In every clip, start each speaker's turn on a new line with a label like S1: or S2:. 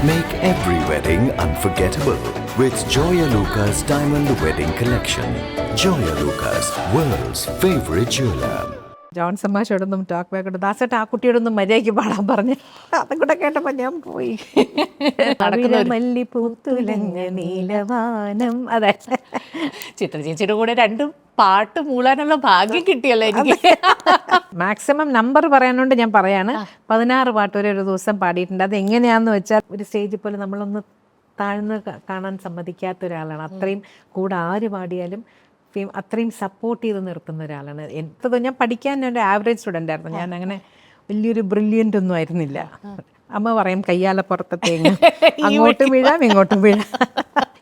S1: Make every wedding unforgettable with Joya Lucas Diamond Wedding Collection. Joya Lucas, world's favorite jeweler.
S2: Johnson മാഷോടൊന്നും talk back ദാസേട്ട ആ കുട്ടിയോടൊന്നും മര്യാദയ്ക്ക് പാടാൻ പറഞ്ഞു. അതും കൂടെ കേട്ടപ്പോൾ ഞാൻ പോയി. മല്ലിപ്പൂത്തുലഞ്ഞ നീലവാനം. അതെ,
S3: ചിത്ര ചേച്ചിയുടെ കൂടെ രണ്ടും പാട്ട് മൂളാനുള്ള ഭാഗ്യം കിട്ടിയല്ലോ എനിക്ക്.
S2: മാക്സിമം നമ്പർ പറയാനോണ്ട് ഞാൻ പറയാണ്, 16 പാട്ട് വരെ ഒരു ദിവസം പാടിയിട്ടുണ്ട്. അത് എങ്ങനെയാന്ന് വെച്ചാൽ ഒരു സ്റ്റേജിൽ പോലെ നമ്മളൊന്ന് താഴ്ന്ന് കാണാൻ സമ്മതിക്കാത്ത ഒരാളാണ്. അത്രയും കൂടെ ആര് പാടിയാലും അത്രയും സപ്പോർട്ട് ചെയ്ത് നിർത്തുന്ന ഒരാളാണ്. എന്തോ ഞാൻ പഠിക്കാൻ ഒരു ആവറേജ് സ്റ്റുഡൻ്റ് ആയിരുന്നു. ഞാൻ അങ്ങനെ വലിയൊരു ബ്രില്യൻ്റ് ഒന്നും ആയിരുന്നില്ല. അമ്മ പറയും കയ്യാലപ്പുറത്തെ തേങ്ങ, അങ്ങോട്ടും വീഴാം ഇങ്ങോട്ടും വീഴാം.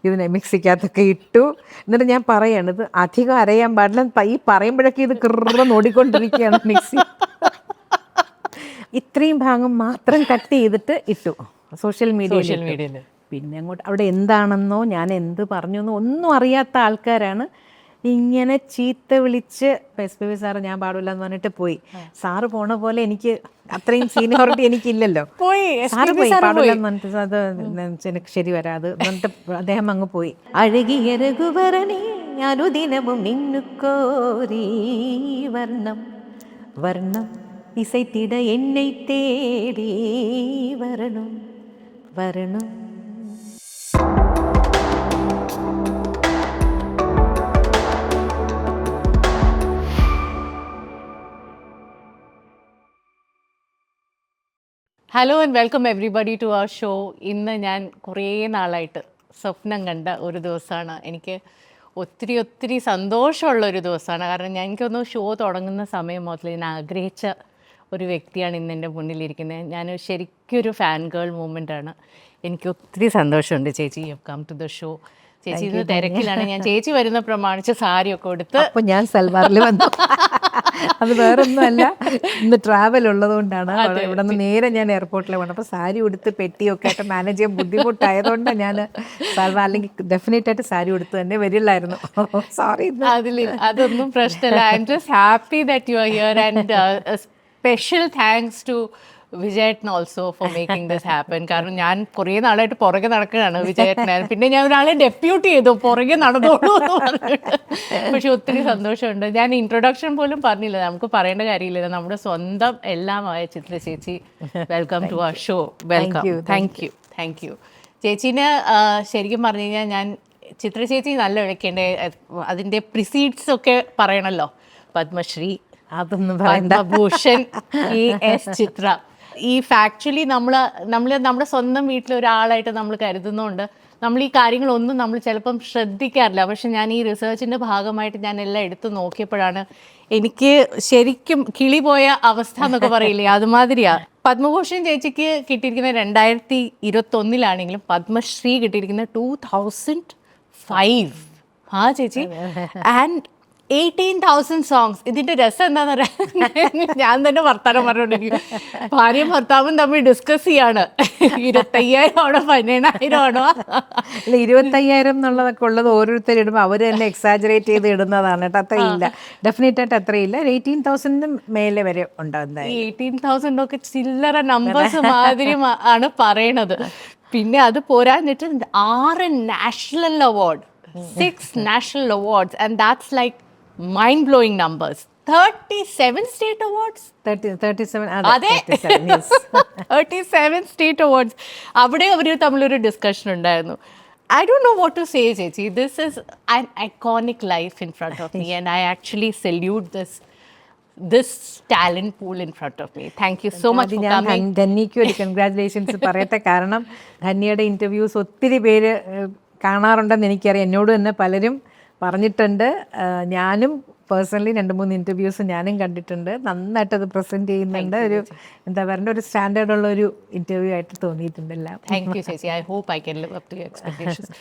S2: ഇതിനെ മിക്സിക്കകത്തൊക്കെ ഇട്ടു. എന്നിട്ട് ഞാൻ പറയാണ്, ഇത് അധികം അരയാൻ പാടില്ല. ഈ പറയുമ്പോഴൊക്കെ ഇത് കിറന്ന് ഓടിക്കൊണ്ടിരിക്കുകയാണ് മിക്സി. ഇത്രയും ഭാഗം മാത്രം കട്ട് ചെയ്തിട്ട് ഇട്ടു സോഷ്യൽ മീഡിയയിൽ. പിന്നെ അങ്ങോട്ട് അവിടെ എന്താണെന്നോ ഞാൻ എന്ത് പറഞ്ഞു എന്നോ ഒന്നും അറിയാത്ത ആൾക്കാരാണ് ഇങ്ങനെ ചീത്ത വിളിച്ച് SPB സാറ് ഞാൻ പാടില്ല എന്ന് പറഞ്ഞിട്ട് പോയി. സാറ് പോണ പോലെ എനിക്ക് അത്രയും സീനിയോറിറ്റി എനിക്കില്ലല്ലോ. സാറ് പോയി പാടില്ല എന്ന് പറഞ്ഞിട്ട് അത് എനിക്ക് ശരി വരാത് എന്നിട്ട് അദ്ദേഹം അങ്ങ് പോയി. അഴകിയ രഘുവരനെ അനുദിനവും നിന്നു കോരി വർണ്ണം വർണ്ണം ഇസൈത്തിട എന്നെ തേടി വരണം വരണം.
S3: Hello and welcome everybody to our show. ഇന്ന് ഞാൻ കുറേ നാളായിട്ട് സ്വപ്നം കണ്ട ഒരു ദിവസമാണ്. എനിക്ക് ഒത്തിരി ഒത്തിരി സന്തോഷമുള്ളൊരു ദിവസമാണ്. കാരണം എനിക്കൊന്ന് ഷോ തുടങ്ങുന്ന സമയം മുതൽ ഞാൻ ആഗ്രഹിച്ച ഒരു വ്യക്തിയാണ് ഇന്ന് എൻ്റെ മുന്നിലിരിക്കുന്നത്. ഞാൻ ശരിക്കും ഒരു ഫാൻ ഗേൾ മൂമെൻ്റാണ്. എനിക്ക് ഒത്തിരി സന്തോഷമുണ്ട് ചേച്ചി, you come to the show. ചേച്ചി ഇന്ന് തിരക്കിലാണ്. ഞാൻ ചേച്ചി വരുന്ന പ്രമാണിച്ച് സാരിയൊക്കെ കൊടുത്ത്
S2: അപ്പോൾ ഞാൻ സൽവാറിൽ വന്നു. അത് വേറൊന്നുമല്ല, ഇന്ന് ട്രാവൽ ഉള്ളതുകൊണ്ടാണ്. ഇവിടെ നിന്ന് നേരെ ഞാൻ എയർപോർട്ടിൽ വേണം. അപ്പോൾ സാരി ഉടുത്ത് പെട്ടിയൊക്കെ ആയിട്ട് മാനേജ് ചെയ്യാൻ ബുദ്ധിമുട്ടായതുകൊണ്ട് ഞാൻ സൽവാർ, അല്ലെങ്കിൽ ഡെഫിനറ്റ് ആയിട്ട് സാരി ഉടുത്ത് തന്നെ വരില്ലായിരുന്നു. സോറി.
S3: അതൊന്നും പ്രശ്നമില്ല. I'm just happy that you are here and special thanks to വിജയേട്ടൻ also for making this happen. കാരണം ഞാൻ കുറേ നാളായിട്ട് പുറകെ നടക്കുകയാണ് വിജയേട്ടനാണ്. പിന്നെ ഞാൻ ഒരാളെ ഡെപ്യൂട്ട് ചെയ്തു പുറകെ നടന്നോളൂ എന്ന് പറഞ്ഞിട്ട്. പക്ഷെ ഒത്തിരി സന്തോഷമുണ്ട്. ഞാൻ ഇൻട്രൊഡക്ഷൻ പോലും പറഞ്ഞില്ല, നമുക്ക് പറയേണ്ട കാര്യമില്ല. നമ്മുടെ സ്വന്തം എല്ലാമായ ചിത്ര ചേച്ചി, welcome to our show. Welcome. Thank you ചേച്ചീനെ. ശരിക്കും പറഞ്ഞു കഴിഞ്ഞാൽ ഞാൻ ചിത്ര ചേച്ചി നല്ല വിളിക്കേണ്ടേ, അതിൻ്റെ പ്രിസീഡ്സ് ഒക്കെ പറയണമല്ലോ. പത്മശ്രീ,
S2: അതൊന്നും
S3: പത്മഭൂഷൺ, ചിത്ര. ഈ ഫാക്ച്വലി നമ്മൾ നമ്മുടെ സ്വന്തം വീട്ടിലൊരാളായിട്ട് നമ്മൾ കരുതുന്നതുകൊണ്ട് നമ്മൾ ഈ കാര്യങ്ങളൊന്നും നമ്മൾ ചിലപ്പം ശ്രദ്ധിക്കാറില്ല. പക്ഷെ ഞാൻ ഈ റിസർച്ചിൻ്റെ ഭാഗമായിട്ട് ഞാൻ എല്ലാം എടുത്ത് നോക്കിയപ്പോഴാണ് എനിക്ക് ശരിക്കും കിളി പോയ അവസ്ഥ എന്നൊക്കെ പറയില്ലേ, അതുമാതിരിയാണ്. പത്മഭൂഷൺ ചേച്ചിക്ക് കിട്ടിയിരിക്കുന്ന 2021 പത്മശ്രീ കിട്ടിയിരിക്കുന്ന 2005. ആ ചേച്ചി. And 18,000 songs. ഇതിൻ്റെ രസം എന്താണെന്ന് പറയാൻ ഞാൻ തന്നെ വർത്താനം പറഞ്ഞുകൊണ്ടിരിക്കും. ഭാര്യയും ഭർത്താവും തമ്മിൽ ഡിസ്കസ് ചെയ്യാണ്, 25,000 ആണോ 15,000 ആണോ.
S2: അല്ല, 25,000 എന്നുള്ളതൊക്കെ ഉള്ളത് ഓരോരുത്തർ ഇടുമ്പോൾ അവർ തന്നെ എക്സാജറേറ്റ് ചെയ്ത് ഇടുന്നതാണ് കേട്ടോ. അത്രയില്ല, ഡെഫിനറ്റ് ആയിട്ട് അത്രയില്ല. 18,000 മേലെ വരെ ഉണ്ടാവും.
S3: 18,000 ഒക്കെ ചില്ലറ നമ്പേഴ്സ് മാതിരി ആണ് പറയണത്. പിന്നെ അത് പോരാഞ്ഞിട്ട് 6 national award, 6 national awards, and that's like mind blowing numbers. 37 state awards.
S2: 37.
S3: അതെ, 37 state awards. അവിടെ അവർ തമ്മിലൊരു ഡിസ്കഷൻ ഉണ്ടായിരുന്നു. I don't know what to say, ചേച്ചി. This is an iconic life in front of me and I actually salute this talent pool in front of me. Thank you so much for coming.
S2: ഞാൻ ധന്യയ്ക്ക് ഒരു congratulations പറയട്ടെ. കാരണം ധന്യയുടെ interviews ഒത്തിരി പേര് കാണാറുണ്ടെന്ന് എനിക്കറിയാം. എന്നോട് തന്നെ പലരും പറഞ്ഞിട്ടുണ്ട്. ഞാനും പേഴ്സണലി 2-3 ഇൻ്റർവ്യൂസ് ഞാനും കണ്ടിട്ടുണ്ട്. നന്നായിട്ടത് പ്രസൻറ്റ് ചെയ്യുന്നുണ്ട്. ഒരു എന്താ പറയുക, ഒരു സ്റ്റാൻഡേർഡുള്ള ഒരു ഇൻ്റർവ്യൂ ആയിട്ട് തോന്നിയിട്ടുണ്ടല്ലോ.
S3: താങ്ക് യു ചേച്ചി. I hope I can live up to your expectations.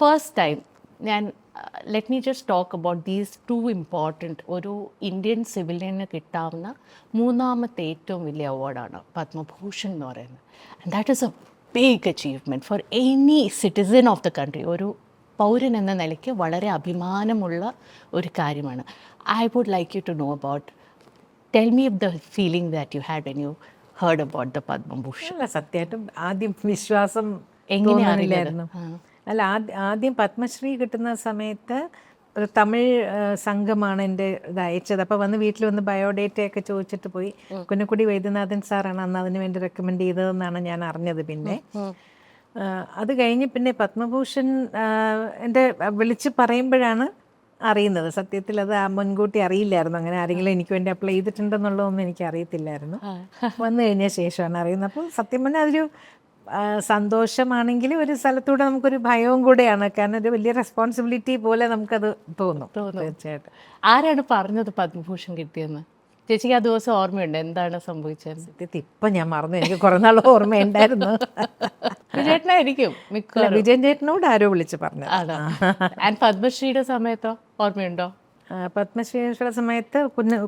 S3: First time ഞാൻ let me just talk about these 2 important, ഒരു ഇന്ത്യൻ സിവിലിയന് കിട്ടാവുന്ന 3ാമത്തെ ഏറ്റവും വലിയ അവാർഡാണ് പത്മഭൂഷൺ എന്ന് പറയുന്നത്. And that is a big achievement for any citizen of the country. ഒരു പൗരൻ എന്ന നിലയ്ക്ക് വളരെ അഭിമാനമുള്ള ഒരു കാര്യമാണ്. I would like you to know about, tell me the feeling that you had when you heard about the Padma Bhushan?
S2: അല്ല, സത്യമായിട്ടും ആദ്യം വിശ്വാസം
S3: എങ്ങനെയാ
S2: തോന്നുന്നില്ലായിരുന്നു. അല്ല, ആദ്യം പത്മശ്രീ കിട്ടുന്ന സമയത്ത് ഒരു തമിഴ് സംഘമാണ് എൻ്റെ ഇത് അയച്ചത്. അപ്പോൾ വന്ന് വീട്ടിൽ വന്ന് ബയോഡേറ്റയൊക്കെ ചോദിച്ചിട്ട് പോയി. കുന്നക്കുടി വൈദ്യനാഥൻ സാറാണ് അന്ന് അതിന് വേണ്ടി റെക്കമെൻഡ് ചെയ്തതെന്നാണ് ഞാൻ അറിഞ്ഞത്. പിന്നെ അത് കഴിഞ്ഞ് പിന്നെ പത്മഭൂഷൺ എൻ്റെ വിളിച്ച് പറയുമ്പോഴാണ് അറിയുന്നത്. സത്യത്തിൽ അത് മുൻകൂട്ടി അറിയില്ലായിരുന്നു. അങ്ങനെ ആരെങ്കിലും എനിക്ക് വേണ്ടി അപ്ലൈ ചെയ്തിട്ടുണ്ടെന്നുള്ളതൊന്നും എനിക്ക് അറിയത്തില്ലായിരുന്നു. വന്നു കഴിഞ്ഞ ശേഷമാണ് അറിയുന്നത്. അപ്പോൾ സത്യം പറഞ്ഞാൽ അതൊരു സന്തോഷമാണെങ്കിലും ഒരു സ്ഥലത്തൂടെ നമുക്കൊരു ഭയവും കൂടെയാണ്. കാരണം ഒരു വലിയ റെസ്പോൺസിബിലിറ്റി പോലെ നമുക്കത് തോന്നും. തീർച്ചയായിട്ടും.
S3: ആരാണ് പറഞ്ഞത് പത്മഭൂഷൺ കിട്ടിയെന്ന്? ചേച്ചിക്ക് ആ ദിവസം ഓർമ്മയുണ്ട്? എന്താണ് സംഭവിച്ചത്?
S2: സത്യത്തിൽ ഇപ്പം ഞാൻ മറന്നു. എനിക്ക് കുറേ നാൾ ഓർമ്മയുണ്ടായിരുന്നു.
S3: വിജയേട്ടനായിരിക്കും മിക്ക.
S2: വിജയൻ ചേട്ടനോട് ആരോ വിളിച്ച് പറഞ്ഞു.
S3: ആൻഡ് പത്മശ്രീയുടെ സമയത്തോ ഓർമ്മയുണ്ടോ?
S2: പത്മശ്രീയുടെ സമയത്ത്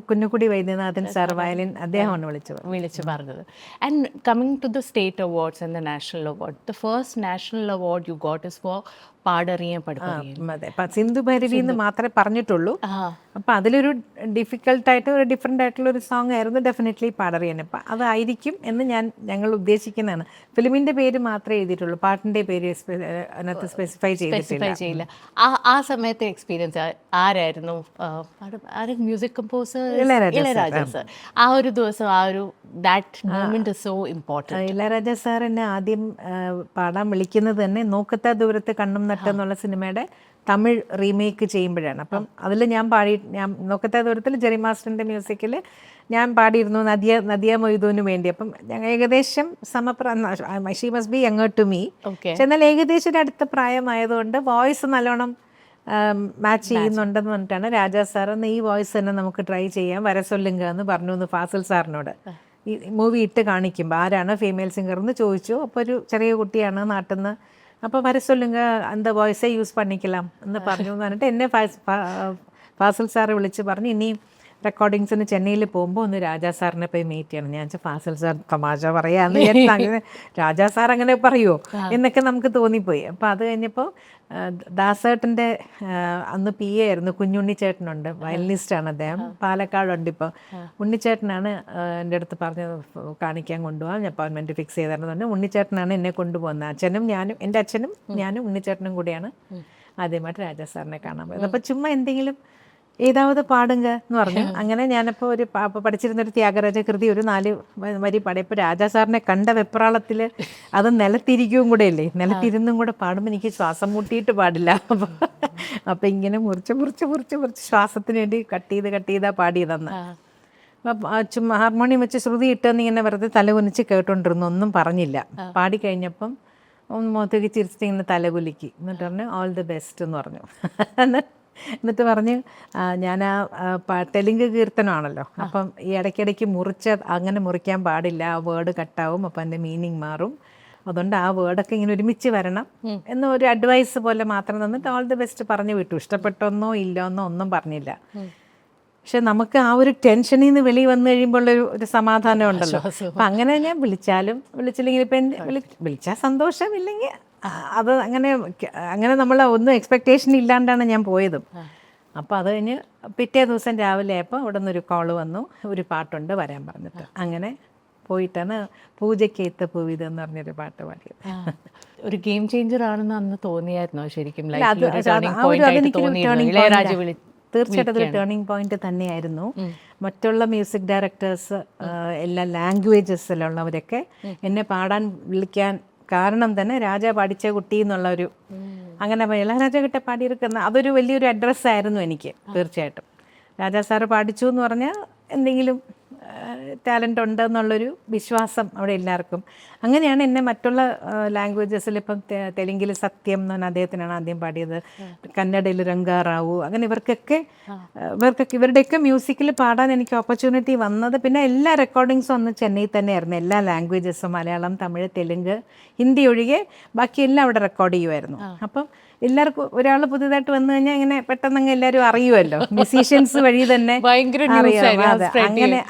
S2: കുന്നക്കുടി വൈദ്യനാഥൻ സാർ വയലിൻ അദ്ദേഹമാണ് വിളിച്ചു പറഞ്ഞത്.
S3: And coming to the state awards and the national award, the first national award you got is for Padariya Padupparia.
S2: അതെ, സിന്ധു ഭൈരവി എന്ന് മാത്രമേ പറഞ്ഞിട്ടുള്ളൂ. അപ്പം അതിലൊരു ഡിഫിക്കൽട്ടായിട്ട് ഒരു ഡിഫറെൻ്റ് ആയിട്ടുള്ള ഒരു സോങ് ആയിരുന്നു ഡെഫിനറ്റ്ലി പാടറിയൻ. അപ്പം അതായിരിക്കും എന്ന് ഞങ്ങൾ ഉദ്ദേശിക്കുന്നതാണ്. ഫിലിമിൻ്റെ പേര് മാത്രമേ എഴുതിയിട്ടുള്ളൂ, പാട്ടിൻ്റെ പേര് അതിനകത്ത് സ്പെസിഫൈ ചെയ്തില്ല.
S3: ആ സമയത്തെ എക്സ്പീരിയൻസ് ആരായിരുന്നു? Music composer Ilaiyaraaja sir. ആ ഒരു ദിവസം, ആ ഒരു that moment is so important.
S2: Ilaiyaraaja sir എന്നെ ആദ്യം പാടാൻ വിളിക്കുന്നത് തന്നെ നോക്കത്താ ദൂരത്ത് കണ്ണും നട്ടെന്നുള്ള സിനിമയുടെ തമിഴ് റീമേക്ക് ചെയ്യുമ്പോഴാണ്. അപ്പം അതിൽ ഞാൻ നോക്കത്താ ദൂരത്തിൽ ജെറി മാസ്റ്ററിൻ്റെ മ്യൂസിക്കിൽ ഞാൻ പാടിയിരുന്നു നദിയ മൊയ്തുവിന് വേണ്ടി. അപ്പം ഞങ്ങൾ ഏകദേശം she must be younger to me. പക്ഷെ എന്നാൽ ഏകദേശം ഒരു അടുത്ത പ്രായമായതുകൊണ്ട് വോയിസ് നല്ലോണം മാച്ച് ചെയ്യുന്നുണ്ടെന്ന് പറഞ്ഞിട്ടാണ് രാജാ സാർ എന്ന് ഈ വോയിസ് തന്നെ നമുക്ക് ട്രൈ ചെയ്യാം, വരസൊല്ലുങ്ക എന്ന് പറഞ്ഞു എന്ന് ഫാസിൽ സാറിനോട്. ഈ മൂവി ഇട്ട് കാണിക്കുമ്പോൾ ആരാണ് ഫീമെയിൽ സിംഗർ എന്ന് ചോദിച്ചു. അപ്പോൾ ഒരു ചെറിയ കുട്ടിയാണ് നാട്ടിൽ നിന്ന്. അപ്പോൾ വരസൊല്ലുങ്ക അന്ത വോയിസേ യൂസ് പണിക്കലാം എന്ന് പറഞ്ഞു എന്ന് പറഞ്ഞിട്ട് എന്നെ ഫാസിൽ സാറ് വിളിച്ച് പറഞ്ഞു ഇനിയും റെക്കോർഡിങ്സിന് ചെന്നൈയിൽ പോകുമ്പോൾ ഒന്ന് രാജാ സാറിനെ പോയി മീറ്റ് ചെയ്യണം. ഞാൻ ഫാസിൽ സാർ തമാശ പറയാമെന്ന് വിചാരിച്ചു. രാജാ സാർ അങ്ങനെ പറയുമോ എന്നൊക്കെ നമുക്ക് തോന്നിപ്പോയി. അപ്പോൾ അത് കഴിഞ്ഞപ്പോൾ ദാസേട്ടൻ്റെ അന്ന് പി എ ആയിരുന്നു കുഞ്ഞുണ്ണിച്ചേട്ടനുണ്ട്, വയലിനിസ്റ്റാണ് അദ്ദേഹം, പാലക്കാടുണ്ട് ഇപ്പോൾ. ഉണ്ണിച്ചേട്ടനാണ് എൻ്റെ അടുത്ത് പറഞ്ഞത് കാണിക്കാൻ കൊണ്ടുപോകാം, അപ്പോയിൻമെൻറ്റ് ഫിക്സ് ചെയ്തിരുന്നു. ഉണ്ണിച്ചേട്ടനാണ് എന്നെ കൊണ്ടുപോകുന്നത്. അച്ഛനും ഞാനും, എൻ്റെ അച്ഛനും ഞാനും ഉണ്ണിച്ചേട്ടനും കൂടിയാണ് ആദ്യമായിട്ട് രാജാ സാറിനെ കാണാൻ പോയത്. അപ്പോൾ ചുമ്മാ എന്തെങ്കിലും ഏതാവത് പാടുങ്ക എന്ന് പറഞ്ഞു. അങ്ങനെ ഞാനപ്പോൾ ഒരു പഠിച്ചിരുന്നൊരു ത്യാഗരാജ കൃതി ഒരു 4 വരി പാടിയപ്പോൾ രാജാ സാറിനെ കണ്ട വെപ്രാളത്തിൽ അത് നിലത്തിരിക്കുകയും കൂടെ അല്ലേ, നിലത്തിരുന്നും കൂടെ പാടുമ്പോൾ എനിക്ക് ശ്വാസം മുട്ടിയിട്ട് പാടില്ല. അപ്പം ഇങ്ങനെ മുറിച്ച് ശ്വാസത്തിന് വേണ്ടി കട്ട് ചെയ്താ പാടിയതെന്ന്. അപ്പം ചുമ്മാ ഹാർമോണിയം വെച്ച് ശ്രുതി ഇട്ടെന്ന് ഇങ്ങനെ വെറുതെ തലകുനിച്ച് കേട്ടോണ്ടിരുന്നു, ഒന്നും പറഞ്ഞില്ല. പാടിക്കഴിഞ്ഞപ്പം മുഖത്തേക്ക് ചിരിച്ചിട്ട് ഇങ്ങനെ തലകുലുക്കി. എന്നിട്ട് പറഞ്ഞു ഓൾ ദി ബെസ്റ്റ് എന്ന് പറഞ്ഞു. എന്നിട്ട് പറഞ്ഞ് ഞാൻ തെലുങ്ക് കീർത്തനമാണല്ലോ, അപ്പം ഈ ഇടയ്ക്കിടയ്ക്ക് അങ്ങനെ മുറിക്കാൻ പാടില്ല, ആ വേർഡ് കട്ടാവും, അപ്പം എൻ്റെ മീനിങ് മാറും, അതുകൊണ്ട് ആ വേർഡൊക്കെ ഇങ്ങനെ ഒരുമിച്ച് വരണം എന്ന് ഒരു അഡ്വൈസ് പോലെ മാത്രം തന്നിട്ട് ഓൾ ദി ബെസ്റ്റ് പറഞ്ഞു വിട്ടു. ഇഷ്ടപ്പെട്ടൊന്നോ ഇല്ലോന്നോ ഒന്നും പറഞ്ഞില്ല. പക്ഷെ നമുക്ക് ആ ഒരു ടെൻഷനിൽ നിന്ന് വെളി വന്നു കഴിയുമ്പോൾ ഒരു സമാധാനം ഉണ്ടല്ലോ. അപ്പം അങ്ങനെ ഞാൻ വിളിച്ചില്ലെങ്കിൽ ഇപ്പം വിളിച്ചാൽ സന്തോഷം, ഇല്ലെങ്കിൽ അത് അങ്ങനെ നമ്മൾ ഒന്നും എക്സ്പെക്റ്റേഷൻ ഇല്ലാണ്ടാണ് ഞാൻ പോയതും. അപ്പോൾ അത് കഴിഞ്ഞ് പിറ്റേ ദിവസം രാവിലെ ആയപ്പോൾ അവിടെ നിന്നൊരു കോള് വന്നു, ഒരു പാട്ടുണ്ട് വരാൻ പറഞ്ഞിട്ട്. അങ്ങനെ പോയിട്ടാണ് പൂജയ്ക്കെയ്ത്ത പൂവിത് എന്ന് പറഞ്ഞൊരു പാട്ട് പാടിയത്.
S3: ഒരു ഗെയിം ചേഞ്ചർ ആണെന്ന് അന്ന് തോന്നിയായിരുന്നോ ശരിക്കും?
S2: തീർച്ചയായിട്ടും അതൊരു ടേണിംഗ് പോയിന്റ് തന്നെയായിരുന്നു. മറ്റുള്ള മ്യൂസിക് ഡയറക്ടേഴ്സ് എല്ലാ ലാംഗ്വേജസിലുള്ളവരൊക്കെ എന്നെ പാടാൻ വിളിക്കാൻ കാരണം തന്നെ രാജ പഠിച്ച കുട്ടി എന്നുള്ളൊരു അങ്ങനെ ഇളയരാജ കിട്ട പാടിയിരിക്കുന്ന അതൊരു വലിയൊരു അഡ്രസ്സായിരുന്നു എനിക്ക്. തീർച്ചയായിട്ടും രാജാ സാറ് പാടിച്ചു എന്ന് പറഞ്ഞാൽ എന്തെങ്കിലും ടാലൻ്റ് ഉണ്ട് എന്നുള്ളൊരു വിശ്വാസം അവിടെ എല്ലാവർക്കും. അങ്ങനെയാണ് എന്നെ മറ്റുള്ള ലാംഗ്വേജസിൽ ഇപ്പം തെലുങ്കിൽ സത്യം എന്ന് പറഞ്ഞാൽ അദ്ദേഹത്തിനാണ് ആദ്യം പാടിയത്, കന്നഡയിൽ രംഗാറാവു, അങ്ങനെ ഇവരുടെയൊക്കെ മ്യൂസിക്കിൽ പാടാൻ എനിക്ക് ഓപ്പർച്യൂണിറ്റി വന്നത്. പിന്നെ എല്ലാ റെക്കോർഡിങ്സും അന്ന് ചെന്നൈയിൽ തന്നെയായിരുന്നു. എല്ലാ ലാംഗ്വേജസും മലയാളം, തമിഴ്, തെലുങ്ക്, ഹിന്ദി ഒഴികെ ബാക്കിയെല്ലാം അവിടെ റെക്കോർഡ് ചെയ്യുമായിരുന്നു. അപ്പം എല്ലാവർക്കും ഒരാൾ പുതിയതായിട്ട് വന്നു കഴിഞ്ഞാൽ ഇങ്ങനെ പെട്ടെന്ന് എല്ലാവരും അറിയുമല്ലോ, മ്യൂസീഷ്യൻസ് വഴി തന്നെ അറിയാം.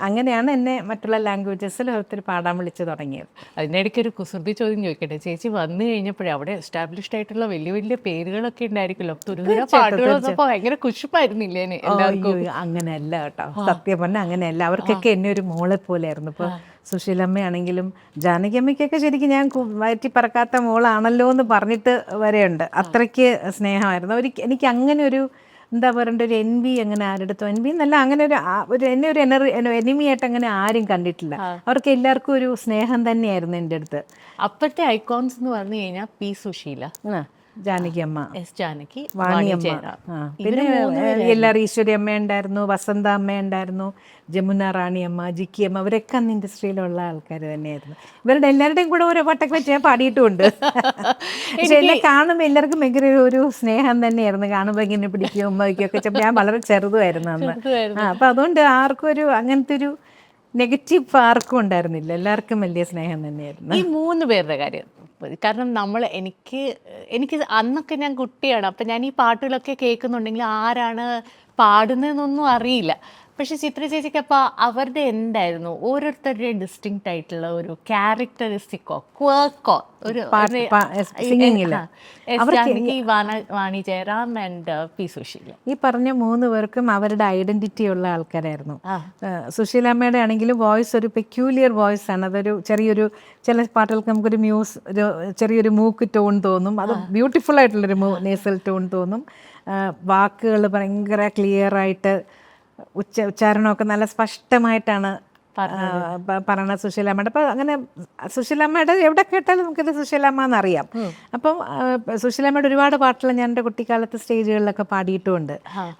S2: അങ്ങനെയാണ് എന്നെ മറ്റുള്ള ലാംഗ്വേജസിൽ ഒത്തിരി പാടാൻ വിളിച്ച് തുടങ്ങിയത്.
S3: അതിനിടയ്ക്ക് ഒരു കുസൃതി ചോദ്യം ചോദിക്കട്ടെ, ചേച്ചി വന്നു കഴിഞ്ഞപ്പോഴേ അവിടെ എസ്റ്റാബ്ലിഷ്ഡ് ആയിട്ടുള്ള വലിയ വലിയ പേരുകളൊക്കെ ഉണ്ടായിരിക്കുമല്ലോ, തുരുതുര പാട്ടുകൾ വന്നപ്പോൾ ഭയങ്കര കുശുപ്പായിരുന്നില്ലേ എല്ലാവർക്കും?
S2: അയ്യോ, അങ്ങനെയല്ല കേട്ടോ, സത്യം പറഞ്ഞാൽ അങ്ങനെയല്ല. അവർക്കൊക്കെ എന്നെ ഒരു മോളെ പോലെയായിരുന്നു. ഇപ്പോൾ സുശീലമ്മയാണെങ്കിലും ജാനകിയമ്മയ്ക്കൊക്കെ ശരിക്കും ഞാൻ വയറ്റി പറക്കാത്ത മോളാണല്ലോ എന്ന് പറഞ്ഞിട്ട് വരെയുണ്ട്. അത്രയ്ക്ക് സ്നേഹമായിരുന്നു. എനിക്ക് അങ്ങനെ ഒരു എന്താ പറയണ്ട, ഒരു envy അങ്ങനെ ആരെടുത്തോ, envy എന്നല്ല, അങ്ങനെ എന്നെ ഒരു എനിമിയായിട്ട് അങ്ങനെ ആരും കണ്ടിട്ടില്ല. അവർക്ക് എല്ലാവർക്കും ഒരു സ്നേഹം തന്നെയായിരുന്നു എൻ്റെ അടുത്ത്.
S3: അപ്പോഴത്തെ ഐക്കോൺസ് എന്ന് പറഞ്ഞു കഴിഞ്ഞാൽ പി സുശീല,
S2: ജാനകിയമ്മ,
S3: എസ് ജാനകി,
S2: വാണിയമ്മ, പിന്നെ എല്ലാവരും ഈശ്വരി അമ്മ ഉണ്ടായിരുന്നു, വസന്ത അമ്മ ഉണ്ടായിരുന്നു, ജമുന റാണിയമ്മ, ജിക്കിയമ്മ, അവരൊക്കെ അന്ന് ഇൻഡസ്ട്രിയിലുള്ള ആൾക്കാർ തന്നെയായിരുന്നു. ഇവരുടെ എല്ലാവരുടെയും കൂടെ ഓരോ പാട്ടൊക്കെ വെച്ച് ഞാൻ പാടിയിട്ടുമുണ്ട്. പക്ഷെ എന്നെ കാണുമ്പോൾ എല്ലാവർക്കും ഭയങ്കര ഒരു സ്നേഹം തന്നെയായിരുന്നു. കാണുമ്പോൾ ഇങ്ങനെ പിടിക്കും, ഉമ്മ വയ്ക്കുകയൊക്കെ. ഞാൻ വളരെ ചെറുതുമായിരുന്നു അന്ന്. അപ്പം അതുകൊണ്ട് ആർക്കും ഒരു അങ്ങനത്തെ ഒരു നെഗറ്റീവ് ആർക്കും ഉണ്ടായിരുന്നില്ല. എല്ലാവർക്കും വലിയ സ്നേഹം തന്നെയായിരുന്നു.
S3: ഈ 3 പേരുടെ കാര്യം, കാരണം എനിക്ക് അന്നൊക്കെ ഞാൻ കുട്ടിയാണ്, അപ്പം ഞാൻ ഈ പാട്ടുകളൊക്കെ കേൾക്കുന്നുണ്ടെങ്കിൽ ആരാണ് പാടുന്നതെന്നൊന്നും അറിയില്ല. പക്ഷെ ചിത്ര ചേച്ചിക്ക് അപ്പോൾ അവരുടെ എന്തായിരുന്നു ഓരോരുത്തരുടെയും ഡിസ്റ്റിങ്ക്റ്റ് ആയിട്ടുള്ള ഒരു ക്യാരക്ടറിസ്റ്റിക്കോ ക്വർക്കോ ഒരു വാണി ജയറാം ആൻഡ് പി സുശീല,
S2: ഈ പറഞ്ഞ 3 പേർക്കും അവരുടെ ഐഡന്റിറ്റി ഉള്ള ആൾക്കാരായിരുന്നു. സുശീലാമ്മയുടെ ആണെങ്കിലും വോയിസ് ഒരു പെക്യൂലിയർ വോയിസ് ആണ്. അതൊരു ചെറിയൊരു ചില പാട്ടുകൾക്ക് നമുക്കൊരു ചെറിയൊരു മൂക്ക് ടോൺ തോന്നും. അത് ബ്യൂട്ടിഫുൾ ആയിട്ടുള്ളൊരു നേസൽ ടോൺ തോന്നും. വാക്കുകൾ ഭയങ്കര ക്ലിയർ ആയിട്ട്, ഉച്ചാരണമൊക്കെ നല്ല സ്പഷ്ടമായിട്ടാണ് പറയണ സുശീലാമ്മയുടെ. അപ്പം അങ്ങനെ സുശീലാമ്മയുടെ എവിടെ കേട്ടാലും നമുക്കിത് സുശീലാമ്മ എന്നറിയാം. അപ്പം സുശീലാമ്മയുടെ ഒരുപാട് പാട്ടുകൾ ഞാൻ എൻ്റെ കുട്ടിക്കാലത്ത് സ്റ്റേജുകളിലൊക്കെ പാടിയിട്ടുമുണ്ട്.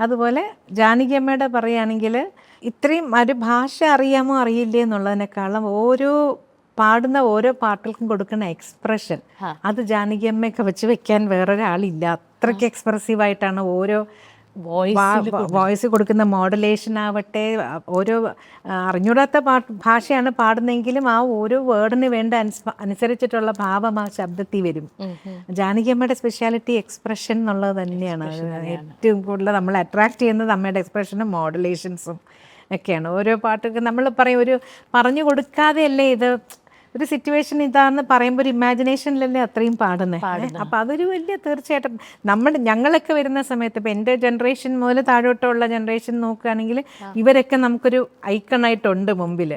S2: അതുപോലെ ജാനകിയമ്മയുടെ പറയുകയാണെങ്കിൽ ഇത്രയും ഒരു ഭാഷ അറിയാമോ അറിയില്ലേ എന്നുള്ളതിനേക്കാളും പാടുന്ന ഓരോ പാട്ടുകൾക്കും കൊടുക്കുന്ന എക്സ്പ്രഷൻ, അത് ജാനകിയമ്മയൊക്കെ വെച്ച് വെക്കാൻ വേറൊരാളില്ല. അത്രയ്ക്ക് എക്സ്പ്രസീവായിട്ടാണ് ഓരോ വോയിസ് കൊടുക്കുന്ന മോഡുലേഷൻ ആവട്ടെ, ഓരോ അറിഞ്ഞൂടാത്ത ഭാഷയാണ് പാടുന്നെങ്കിലും ആ ഓരോ വേർഡിന് വേണ്ട അനുസരിച്ചിട്ടുള്ള ഭാവം ആ ശബ്ദത്തിൽ വരും. ജാനകിയമ്മയുടെ സ്പെഷ്യാലിറ്റി എക്സ്പ്രഷൻ എന്നുള്ളത് തന്നെയാണ്. ഏറ്റവും കൂടുതൽ നമ്മൾ അട്രാക്ട് ചെയ്യുന്നത് അമ്മയുടെ എക്സ്പ്രഷനും മോഡുലേഷൻസും ഒക്കെയാണ്. ഓരോ പാട്ടൊക്കെ നമ്മൾ പറയും, ഒരു പറഞ്ഞു കൊടുക്കാതെയല്ലേ ഇത് ഒരു സിറ്റുവേഷൻ ഇതാണെന്ന് പറയുമ്പോൾ ഒരു ഇമാജിനേഷനിലല്ലേ അത്രയും പാടുന്നത്. അപ്പം അതൊരു വലിയ, തീർച്ചയായിട്ടും ഞങ്ങളൊക്കെ വരുന്ന സമയത്ത്, ഇപ്പം എൻ്റെ ജനറേഷൻ മുതൽ താഴോട്ടുള്ള ജനറേഷൻ നോക്കുകയാണെങ്കിൽ ഇവരൊക്കെ നമുക്കൊരു ഐക്കണായിട്ടുണ്ട് മുമ്പിൽ.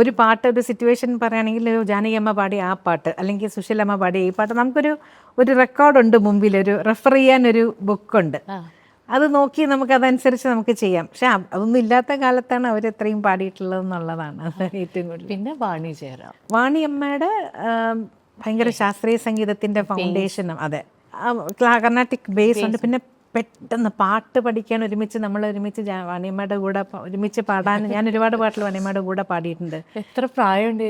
S2: ഒരു പാട്ട്, ഒരു സിറ്റുവേഷൻ പറയുകയാണെങ്കിൽ ജാനകിയമ്മ പാടിയ ആ പാട്ട്, അല്ലെങ്കിൽ സുശീലമ്മ പാടിയ ഈ പാട്ട്, നമുക്കൊരു റെക്കോർഡുണ്ട് മുമ്പിൽ, ഒരു റെഫർ ചെയ്യാനൊരു ബുക്കുണ്ട്. അത് നോക്കി നമുക്കതനുസരിച്ച് നമുക്ക് ചെയ്യാം. പക്ഷെ അതൊന്നും ഇല്ലാത്ത കാലത്താണ് അവർ എത്രയും പാടിയിട്ടുള്ളത് എന്നുള്ളതാണ് ഏറ്റവും കൂടുതൽ.
S3: പിന്നെ വാണി ജയറാം,
S2: വാണിയമ്മയുടെ ഭയങ്കര ശാസ്ത്രീയ സംഗീതത്തിൻ്റെ ഫൗണ്ടേഷനും, അതെ, കർണാട്ടിക് ബേസ് ഉണ്ട്. പിന്നെ പെട്ടെന്ന് പാട്ട് പഠിക്കാൻ നമ്മൾ ഒരുമിച്ച് വാണിയമ്മയുടെ കൂടെ ഒരുമിച്ച് പാടാൻ, ഞാൻ ഒരുപാട് പാട്ടിൽ വാണിയമ്മയുടെ കൂടെ പാടിയിട്ടുണ്ട്.
S3: എത്ര പ്രായമുണ്ട്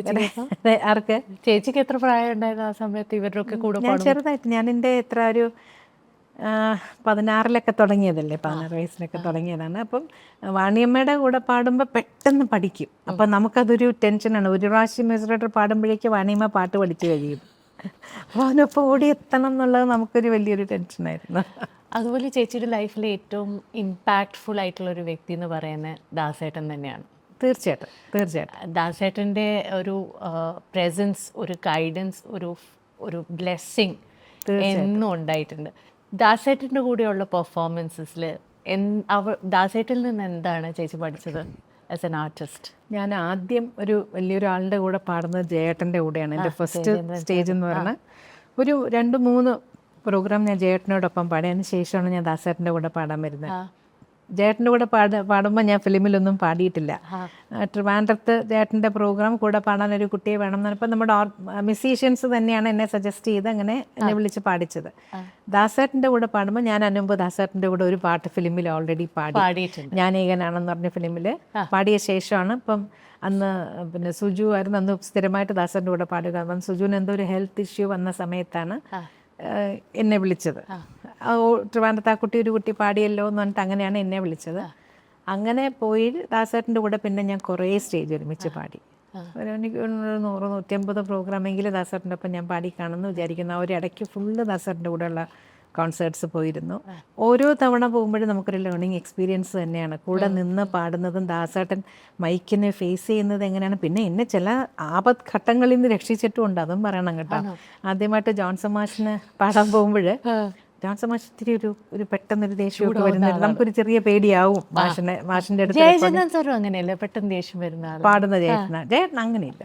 S2: ആർക്ക്?
S3: ചേച്ചിക്ക് എത്ര പ്രായം ഉണ്ടായിരുന്നു ആ സമയത്ത് ഇവരൊക്കെ കൂടെ?
S2: ഞാൻ ചെറുതായിട്ട്, ഞാൻ എൻ്റെ എത്ര ഒരു 16 തുടങ്ങിയതല്ലേ, 16 വയസ്സിലൊക്കെ തുടങ്ങിയതാണ്. അപ്പം വാണിയമ്മയുടെ കൂടെ പാടുമ്പോൾ പെട്ടെന്ന് പഠിക്കും. അപ്പം നമുക്കതൊരു ടെൻഷനാണ്. ഒരു പ്രാവശ്യം മ്യൂസിക് പാടുമ്പോഴേക്കും വാണിയമ്മ പാട്ട് പഠിച്ചു കഴിയും. അപ്പോൾ അതിനൊപ്പം ഓടിയെത്തണം എന്നുള്ളത് നമുക്കൊരു വലിയൊരു ടെൻഷനായിരുന്നു.
S3: അതുപോലെ ചേച്ചിയുടെ ലൈഫിലെ ഏറ്റവും ഇമ്പാക്റ്റ്ഫുൾ ആയിട്ടുള്ളൊരു വ്യക്തി എന്ന് പറയുന്നത് ദാസേട്ടൻ തന്നെയാണ്.
S2: തീർച്ചയായിട്ടും
S3: ദാസേട്ടൻ്റെ ഒരു പ്രസൻസ്, ഒരു ഗൈഡൻസ്, ഒരു ബ്ലെസ്സിങ് എന്നും ഉണ്ടായിട്ടുണ്ട്. ദാസേട്ടൻ്റെ കൂടെയുള്ള പെർഫോമൻസസിൽ ദാസേട്ടിൽ നിന്ന് എന്താണ് ചേച്ചി പഠിച്ചത് ആസ് എൻ ആർട്ടിസ്റ്റ്?
S2: ഞാൻ ആദ്യം ഒരു വലിയൊരാളുടെ കൂടെ പാടുന്നത് ജയേട്ടൻ്റെ കൂടെയാണ്. എൻ്റെ ഫസ്റ്റ് സ്റ്റേജ് എന്ന് പറഞ്ഞാൽ ഒരു 2-3 പ്രോഗ്രാം ഞാൻ ജയേട്ടനോടൊപ്പം പാടി. അതിന് ശേഷമാണ് ഞാൻ ദാസേട്ടൻ്റെ കൂടെ പാടാൻ വരുന്നത്. ജയേട്ടൻ്റെ കൂടെ പാടുമ്പോൾ ഞാൻ ഫിലിമിലൊന്നും പാടിയിട്ടില്ല. ട്രിവാൻഡ്രത്ത് ജയേട്ടൻ്റെ പ്രോഗ്രാം കൂടെ പാടാൻ ഒരു കുട്ടിയെ വേണം എന്ന് പറഞ്ഞപ്പോൾ നമ്മുടെ മ്യൂസീഷ്യൻസ് തന്നെയാണ് എന്നെ സജസ്റ്റ് ചെയ്ത് അങ്ങനെ എന്നെ വിളിച്ച് പാടിച്ചത്. ദാസേട്ടൻ്റെ കൂടെ പാടുമ്പോൾ ഞാൻ മുമ്പ് ദാസേട്ടൻ്റെ കൂടെ ഒരു പാട്ട് ഫിലിമിൽ ഓൾറെഡി പാടിയിട്ടുണ്ട്. ഞാൻ ഏകനാണെന്ന് പറഞ്ഞ ഫിലിമിൽ പാടിയ ശേഷമാണ് ഇപ്പം അന്ന് പിന്നെ സുജു ആയിരുന്നു അന്ന് സ്ഥിരമായിട്ട് ദാസേട്ടൻ്റെ കൂടെ പാടുക. അപ്പം സുജുവിന് എന്തോ ഒരു ഹെൽത്ത് ഇഷ്യൂ വന്ന സമയത്താണ് എന്നെ വിളിച്ചത്. ട്രിവാൻഡ്രത്ത് ആ ഒരു കുട്ടി പാടിയല്ലോ എന്ന് പറഞ്ഞിട്ട് അങ്ങനെയാണ് എന്നെ വിളിച്ചത്. അങ്ങനെ പോയി ദാസേട്ടൻ്റെ കൂടെ പിന്നെ ഞാൻ കുറേ സ്റ്റേജ് ഒരുമിച്ച് പാടി. എനിക്ക് 100-150 പ്രോഗ്രാമെങ്കിലും ദാസേട്ടൻ്റെ ഒപ്പം ഞാൻ പാടി കാണുമെന്ന് വിചാരിക്കുന്നു. ആ ഒരു ഇടയ്ക്ക് ഫുള്ള് ദാസേട്ടൻ്റെ കൂടെയുള്ള കോൺസേർട്സ് പോയിരുന്നു. ഓരോ തവണ പോകുമ്പോഴും നമുക്കൊരു ലേണിംഗ് എക്സ്പീരിയൻസ് തന്നെയാണ്. കൂടെ നിന്ന് പാടുന്നതും ദാസേട്ടൻ മൈക്കിനെ ഫേസ് ചെയ്യുന്നത് എങ്ങനെയാണ്. പിന്നെ എന്നെ ചില ആപത് ഘട്ടങ്ങളിൽ നിന്ന് രക്ഷിച്ചിട്ടുമുണ്ട്, അതും പറയണം കേട്ടോ. ആദ്യമായിട്ട് ജോൺസൺ മാഷിന് പാടാൻ പോകുമ്പോൾ ജോൺസൺ മാഷ് ഇത്തിരി ഒരു പെട്ടെന്നൊരു ദേഷ്യമൊക്കെ വരുന്നത് നമുക്കൊരു ചെറിയ പേടിയാവും. മാഷിന്റെ അടുത്ത്
S3: അങ്ങനെയല്ലേ പെട്ടെന്ന് ദേഷ്യം വരുന്ന
S2: പാടുന്ന ജയേട്ടൻ അങ്ങനെയില്ല.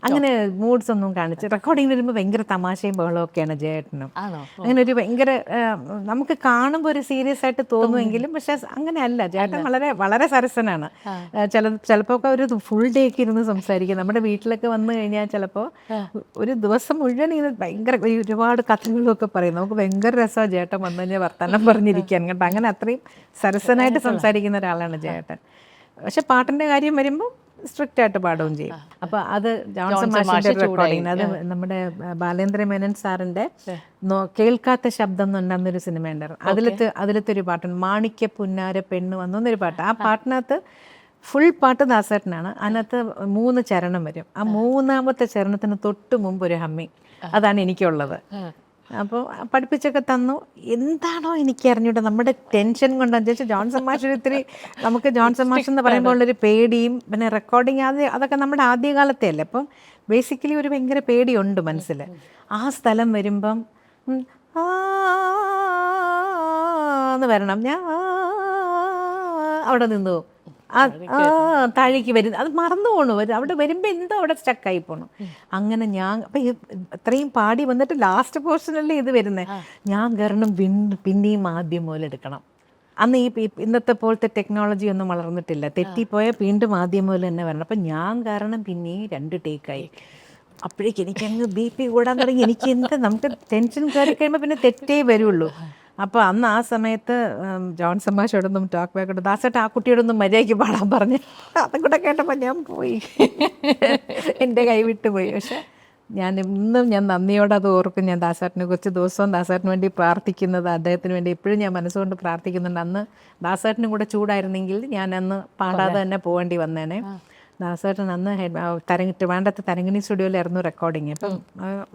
S2: അങ്ങനെ മൂഡ്സ് ഒന്നും കാണിച്ച് റെക്കോർഡിങ്ങിന് വരുമ്പോൾ ഭയങ്കര തമാശയും ബഹളമൊക്കെയാണ് ജയേട്ടനും. അങ്ങനെ ഒരു ഭയങ്കര നമുക്ക് കാണുമ്പോൾ ഒരു സീരിയസ് ആയിട്ട് തോന്നുമെങ്കിലും പക്ഷെ അങ്ങനെയല്ല. ജയേട്ടൻ വളരെ വളരെ സരസനാണ്. ചിലപ്പോൾ ഒക്കെ ഒരു ഫുൾ ഡേ ഒക്കെ ഇരുന്ന് സംസാരിക്കും. നമ്മുടെ വീട്ടിലൊക്കെ വന്നു കഴിഞ്ഞാൽ ചിലപ്പോൾ ഒരു ദിവസം മുഴുവൻ ഇത് ഭയങ്കര ഒരുപാട് കഥകളൊക്കെ പറയും. നമുക്ക് ഭയങ്കര രസമാണ് ജയേട്ടൻ വന്നു കഴിഞ്ഞാൽ വർത്തമാനം പറഞ്ഞിരിക്കാൻ കേട്ടോ. അങ്ങനെ അത്രയും സരസനായിട്ട് സംസാരിക്കുന്ന ഒരാളാണ് ജയേട്ടൻ. പക്ഷെ പാട്ടിൻ്റെ കാര്യം വരുമ്പോൾ സ്ട്രിക്റ്റ് ആയിട്ട് പാടുകയും ചെയ്യും. അപ്പോൾ അത് ജോൺസൺ മാഷിന്റെ റെക്കോർഡിങ്, അത് നമ്മുടെ ബാലേന്ദ്ര മേനൻ സാറിന്റെ കേൾക്കാത്ത ശബ്ദം എന്നുണ്ടെന്നൊരു സിനിമ ഉണ്ടായിരുന്നു. അതിലത്തെ ഒരു പാട്ടുണ്ട്, മാണിക്യ പുന്നാര പെണ്ണ് വന്നൊരു പാട്ട്. ആ പാട്ടിനകത്ത് ഫുൾ പാട്ട് ദാസേട്ടനാണ്. അതിനകത്ത് 3 ചരണം വരും. ആ 3ാമത്തെ ചരണത്തിന് തൊട്ട് മുമ്പ് ഒരു ഹമ്മിങ്, അതാണ് എനിക്കുള്ളത്. അപ്പോൾ പഠിപ്പിച്ചൊക്കെ തന്നു. എന്താണോ എനിക്ക് അറിഞ്ഞൂടെ, നമ്മുടെ ടെൻഷൻ കൊണ്ടാന്ന് വെച്ചാൽ ജോൺസൺ മാഷ് ഇത്തിരി നമുക്ക് ജോൺസൺ മാഷ് എന്ന് പറയുമ്പോൾ ഉള്ളൊരു പേടിയും പിന്നെ റെക്കോർഡിങ് അതൊക്കെ നമ്മുടെ ആദ്യകാലത്തെ അല്ലേ. അപ്പം ബേസിക്കലി ഒരു ഭയങ്കര പേടിയുണ്ട് മനസ്സിൽ. ആ സ്ഥലം വരുമ്പം എന്ന് വരണം, ഞാൻ അവിടെ നിന്നു താഴേക്ക് വരുന്നത് അത് മറന്നു പോണു. അവിടെ വരുമ്പോൾ എന്തോ അവിടെ സ്റ്റക്കായി പോണു. അങ്ങനെ ഞാൻ അപ്പം ഇത്രയും പാടി വന്നിട്ട് ലാസ്റ്റ് പോർഷനല്ലേ ഇത് വരുന്നത്. ഞാൻ കാരണം പിന്നെയും ആദ്യം പോലെ എടുക്കണം. അന്ന് ഇന്നത്തെ പോലത്തെ ടെക്നോളജി ഒന്നും വളർന്നിട്ടില്ല. തെറ്റിപ്പോയാൽ വീണ്ടും ആദ്യം പോലെ തന്നെ വരണം. അപ്പം ഞാൻ കാരണം പിന്നെയും 2 ടേക്കായി. അപ്പോഴേക്ക് എനിക്കങ്ങ് BP കൂടാൻ തുടങ്ങി. എനിക്ക് എന്താ, നമുക്ക് ടെൻഷൻ കയറി കഴിയുമ്പോൾ പിന്നെ തെറ്റേ വരുള്ളൂ. അപ്പോൾ അന്ന് ആ സമയത്ത് ജോൺസൺ മാഷോടൊന്നും ടോക്ക് ബാക്ക് ദാസേട്ട ആ കുട്ടിയോടൊന്നും മര്യാദയ്ക്ക് പാടാൻ പറഞ്ഞു. അതും കൂടെ കേട്ടപ്പോൾ ഞാൻ പോയി, എൻ്റെ കൈ വിട്ടു പോയി. പക്ഷെ ഇന്നും ഞാൻ നന്ദിയോടെ അത് ഓർക്കും. ഞാൻ ദാസേട്ടനെ കുറിച്ച് ദിവസവും ദാസേട്ടന് വേണ്ടി പ്രാർത്ഥിക്കുന്നത്, അദ്ദേഹത്തിന് വേണ്ടി എപ്പോഴും ഞാൻ മനസ്സുകൊണ്ട് പ്രാർത്ഥിക്കുന്നുണ്ട്. അന്ന് ദാസേട്ടനും കൂടെ ചൂടായിരുന്നെങ്കിൽ ഞാൻ അന്ന് പാടാതെ തന്നെ പോകേണ്ടി വന്നേനെ. ദാസേട്ടൻ അന്ന് ട്രിവാൻഡ്രത്ത് തരങ്ങിണി സ്റ്റുഡിയോയിലായിരുന്നു റെക്കോർഡിങ്. അപ്പം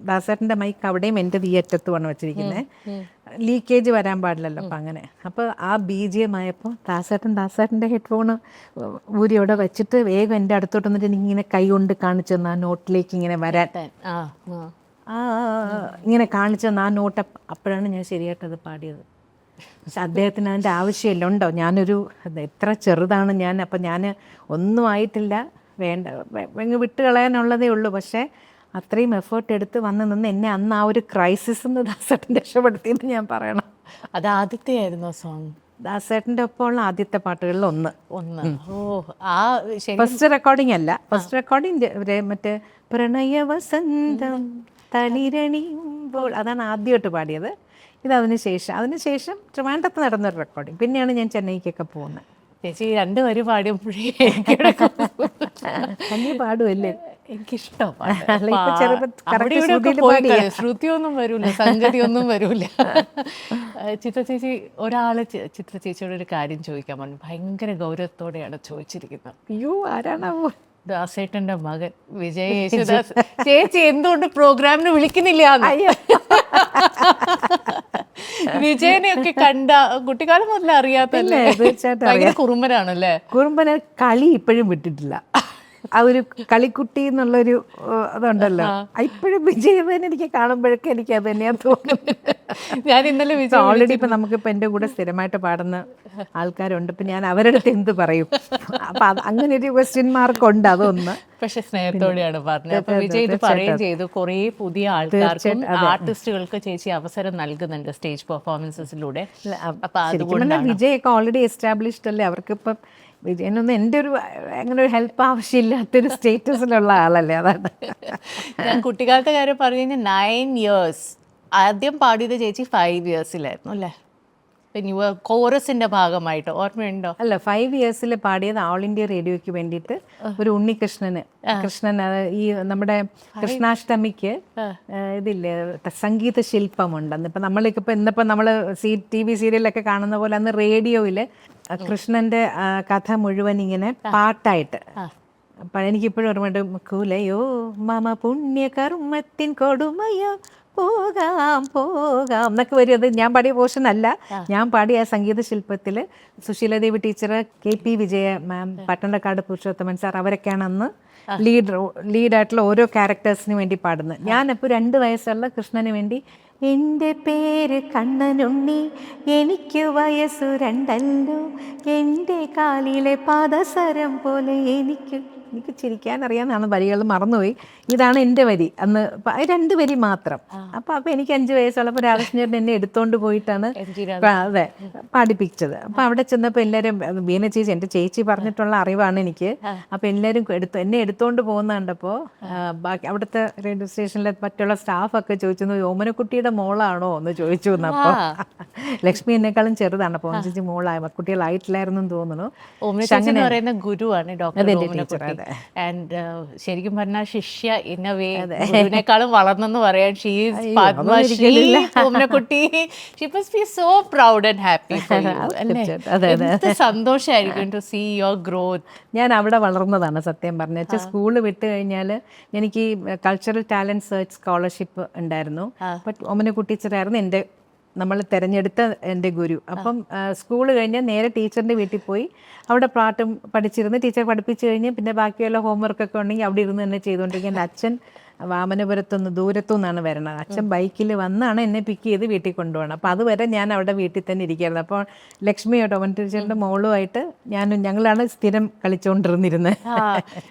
S2: ദാസേട്ടൻ്റെ മൈക്ക് അവിടെയും എൻ്റെ ഈ അറ്റത്തുമാണ് വെച്ചിരിക്കുന്നത്. ലീക്കേജ് വരാൻ പാടില്ലല്ലോ. അപ്പം അങ്ങനെ അപ്പോൾ ആ BGM ആയപ്പോൾ ദാസേട്ടൻ്റെ ഹെഡ്ഫോണ് ഊരി അവിടെ വെച്ചിട്ട് വേഗം എൻ്റെ അടുത്തോട്ട് വന്നിട്ട് എനിക്കിങ്ങനെ കൈ കൊണ്ട് കാണിച്ചു തന്നു ആ നോട്ടിലേക്ക് ഇങ്ങനെ വരാൻ. ഇങ്ങനെ കാണിച്ചു തന്നു ആ നോട്ട്. അപ്പോഴാണ് ഞാൻ ശരിയായിട്ടത് പാടിയത്. പക്ഷെ അദ്ദേഹത്തിന് അതിൻ്റെ ആവശ്യമില്ല. ഉണ്ടോ, ഞാനൊരു എത്ര ചെറുതാണ് ഞാൻ. അപ്പം ഞാൻ ഒന്നും ആയിട്ടില്ല, വേണ്ട വിട്ട് കളയാനുള്ളതേ ഉള്ളൂ. പക്ഷേ അത്രയും എഫേർട്ട് എടുത്ത് വന്ന് നിന്ന് എന്നെ അന്ന് ആ ഒരു ക്രൈസിസ് നിന്ന് ദാസേട്ടൻ രക്ഷപ്പെടുത്തിയെന്ന് ഞാൻ പറയണം.
S3: അത് ആദ്യത്തെ ആയിരുന്നു സോങ്,
S2: ദാസേട്ടൻ്റെ ഒപ്പമുള്ള ആദ്യത്തെ പാട്ടുകളിൽ ഒന്ന്.
S3: ഫസ്റ്റ്
S2: റെക്കോർഡിംഗ് അല്ല, ഫസ്റ്റ് റെക്കോർഡിംഗ് മറ്റേ പ്രണയവസന്തം തളിരണിയുമ്പോൾ, അതാണ് ആദ്യമായിട്ട് പാടിയത്. ഇത് അതിനുശേഷം ട്രിവാൻഡ്രത്ത് നടന്നൊരു റെക്കോർഡിങ്. പിന്നെയാണ് ഞാൻ ചെന്നൈക്കൊക്കെ പോകുന്നത്.
S3: ചേച്ചി 2 വരി പാടിയപ്പോഴേ
S2: പാടുമല്ലേ,
S3: എനിക്കിഷ്ടം. ശ്രുതിയൊന്നും വരൂല, സംഗതിയൊന്നും വരൂല. ചിത്ര ചേച്ചി ചിത്ര ചേച്ചിയോട് ഒരു കാര്യം ചോദിക്കാൻ പറഞ്ഞു. ഭയങ്കര ഗൗരവത്തോടെയാണ് ചോദിച്ചിരിക്കുന്നത്.
S2: അയ്യോ, ആരാണാവോ?
S3: ദാസേട്ടന്റെ മകൻ വിജയ് യേശുദാസ്. ചേച്ചി എന്തുകൊണ്ട് പ്രോഗ്രാമിന് വിളിക്കുന്നില്ല? വിജയനെയൊക്കെ കണ്ട കുട്ടിക്കാലം മുതലേ അറിയാത്തല്ലേ? ഭയങ്കര കുറുമ്പനാണല്ലേ?
S2: കുറുമ്പന കളി ഇപ്പോഴും വിട്ടിട്ടില്ല. ആ ഒരു കളിക്കുട്ടി എന്നുള്ളൊരു അതുണ്ടല്ലോ, ഇപ്പോഴും വിജയ് എനിക്ക് കാണുമ്പോഴൊക്കെ എനിക്ക് അത് തന്നെയാണ് തോന്നുന്നത്.
S3: ഞാൻ ഇന്നലെ
S2: ഓൾറെഡി ഇപ്പം നമുക്കിപ്പോൾ എൻ്റെ കൂടെ സ്ഥിരമായിട്ട് പാടുന്ന ആൾക്കാരുണ്ട്. ഇപ്പം ഞാൻ അവരുടെ അടുത്ത് എന്ത് പറയും? അപ്പം അങ്ങനെ ഒരു ക്വസ്റ്റ്യൻ മാർക്ക് ഉണ്ട്. അതൊന്ന്
S3: പക്ഷെ സ്നേഹത്തോടെയാണ് പറഞ്ഞത്. അപ്പൊ വിജയ് ഇത് പറയുകയും ചെയ്തു, കുറേ പുതിയ ആൾക്കാർക്കും ആർട്ടിസ്റ്റുകൾക്ക് ചേച്ചി അവസരം നൽകുന്നുണ്ട് സ്റ്റേജ് പെർഫോമൻസസിലൂടെ. അപ്പൊ അതുകൊണ്ട്
S2: വിജയൊക്കെ ഓൾറെഡി എസ്റ്റാബ്ലിഷ്ഡ് അല്ലേ. അവർക്കിപ്പം വിജയനൊന്നും എൻ്റെ അങ്ങനെ ഒരു ഹെൽപ്പ് ആവശ്യമില്ലാത്തൊരു സ്റ്റേറ്റസിലുള്ള ആളല്ലേ. അതാണ്
S3: ഞാൻ കുട്ടിക്കാലത്തെ കാര്യം പറഞ്ഞു കഴിഞ്ഞാൽ 9 years ആദ്യം പാടിയത് ചേച്ചി 5 yearsലായിരുന്നു അല്ലേ? പിന്നെ കോറസിന്റെ ഭാഗമായിട്ട് ഓർമ്മയുണ്ടോ?
S2: അല്ല, 5 years പാടിയത് ഓൾ ഇന്ത്യ റേഡിയോയ്ക്ക് വേണ്ടിയിട്ട് ഒരു കൃഷ്ണൻ ഈ നമ്മുടെ കൃഷ്ണാഷ്ടമിക്ക് ഇതില്ലേ സംഗീത ശില്പമുണ്ട്. അന്ന് ഇപ്പം നമ്മളിപ്പോൾ ഇന്നിപ്പോൾ നമ്മൾ TV സീരിയലൊക്കെ കാണുന്ന പോലെ അന്ന് റേഡിയോയിൽ കൃഷ്ണൻ്റെ കഥ മുഴുവൻ ഇങ്ങനെ പാട്ടായിട്ട് അപ്പം എനിക്കിപ്പോഴും ഓർമ്മയുണ്ട്, കുലയോ മമ പുണ്യ കർമ്മത്തിൻ കൊടുമയോ പോകാം പോകാം എന്നൊക്കെ വരും. അത് ഞാൻ പാടിയ പോർഷൻ അല്ല, ഞാൻ പാടിയ ആ സംഗീത ശില്പത്തിൽ സുശീലദേവി ടീച്ചർ, KP വിജയ മാം, പട്ടണക്കാട് പുരുഷോത്തമൻ സാർ, അവരൊക്കെയാണ് അന്ന് ലീഡായിട്ടുള്ള ഓരോ ക്യാരക്ടേഴ്സിന് വേണ്ടി പാടുന്നത്. ഞാനപ്പോൾ 2 വയസ്സുള്ള കൃഷ്ണന് വേണ്ടി എൻ്റെ പേര് കണ്ണനുണ്ണി, എനിക്ക് വയസ്സു 2 എൻ്റെ കാലിലെ പാദസരം പോലെ എനിക്ക് ചിരിക്കാൻ അറിയാമെന്നാണ് വരികൾ, മറന്നുപോയി. ഇതാണ് എൻ്റെ വരി അന്ന്, 2 വരി മാത്രം. അപ്പോൾ എനിക്ക് 5 വയസ്സുള്ളപ്പോൾ രാധാകൃഷ്ണൻ എന്നെ എടുത്തോണ്ട് പോയിട്ടാണ് അതെ പാടിപ്പിച്ചത്. അപ്പോൾ അവിടെ ചെന്നപ്പോൾ എല്ലാവരും, വീണ ചേച്ചി, എൻ്റെ ചേച്ചി പറഞ്ഞിട്ടുള്ള അറിവാണ് എനിക്ക്. അപ്പോൾ എല്ലാവരും എന്നെ എടുത്തോണ്ട് പോകുന്ന കണ്ടപ്പോൾ ബാക്കി അവിടുത്തെ റേഡിയോ സ്റ്റേഷനിലെ മറ്റുള്ള സ്റ്റാഫൊക്കെ ചോദിച്ചു, ഓമനക്കുട്ടിയുടെ മോളാണോ എന്ന് ചോദിച്ചു. അപ്പോൾ ലക്ഷ്മി എന്നെക്കാളും ചെറുതാണ്, അപ്പോൾ ചേച്ചി മോളായ കുട്ടികളായിട്ടില്ലായിരുന്നു എന്ന് തോന്നുന്നു.
S3: പറയുന്ന ഗുരുവാണ് ഡോക്ടർ. ആൻഡ് ശരിക്കും പറഞ്ഞാൽ ശിഷ്യ ഇൻ എ വേ ഗുരുവിനേക്കാളും വളർന്നെന്ന് പറയാൻ. She is Padmashri Omanakutty. She must be so proud and happy for you. അല്ലേ? എന്ത് സന്തോഷമായിരിക്കും ടു സീ യുവർ ഗ്രോത്ത്.
S2: ഞാൻ അവിടെ വളർന്നതാണ് സത്യം പറഞ്ഞു വെച്ചാൽ. സ്കൂള് വിട്ട് കഴിഞ്ഞാൽ എനിക്ക് കൾച്ചറൽ ടാലൻറ്റ് സെർച്ച് സ്കോളർഷിപ്പ് ഉണ്ടായിരുന്നു. ബട്ട് ഓമനക്കുട്ടി ടീച്ചറായിരുന്നു നമ്മൾ തിരഞ്ഞെടുത്ത എൻ്റെ ഗുരു. അപ്പം സ്കൂൾ കഴിഞ്ഞ് നേരെ ടീച്ചറിൻ്റെ വീട്ടിൽ പോയി അവിടെ പാട്ടും പഠിച്ചിരുന്ന് ടീച്ചർ പഠിപ്പിച്ച് കഴിഞ്ഞ് പിന്നെ ബാക്കിയുള്ള ഹോംവർക്കൊക്കെ ഉണ്ടെങ്കിൽ അവിടെ ഇരുന്ന് തന്നെ ചെയ്തുകൊണ്ടിരിക്കുക. എൻ്റെ അച്ഛൻ വാമനപുരത്തുനിന്ന് ദൂരത്തുനിന്നാണ് വരണത്. അച്ഛൻ ബൈക്കിൽ വന്നാണ് എന്നെ പിക്ക് ചെയ്ത് വീട്ടിൽ കൊണ്ടുപോകണം. അപ്പോൾ അതുവരെ ഞാൻ അവിടെ വീട്ടിൽ തന്നെ ഇരിക്കുകയായിരുന്നു. അപ്പോൾ ലക്ഷ്മിയോട്ടോ ഓമന ടീച്ചറിൻ്റെ മോളുമായിട്ട് ഞങ്ങളാണ് സ്ഥിരം കളിച്ചുകൊണ്ടിരുന്നിരുന്നത്.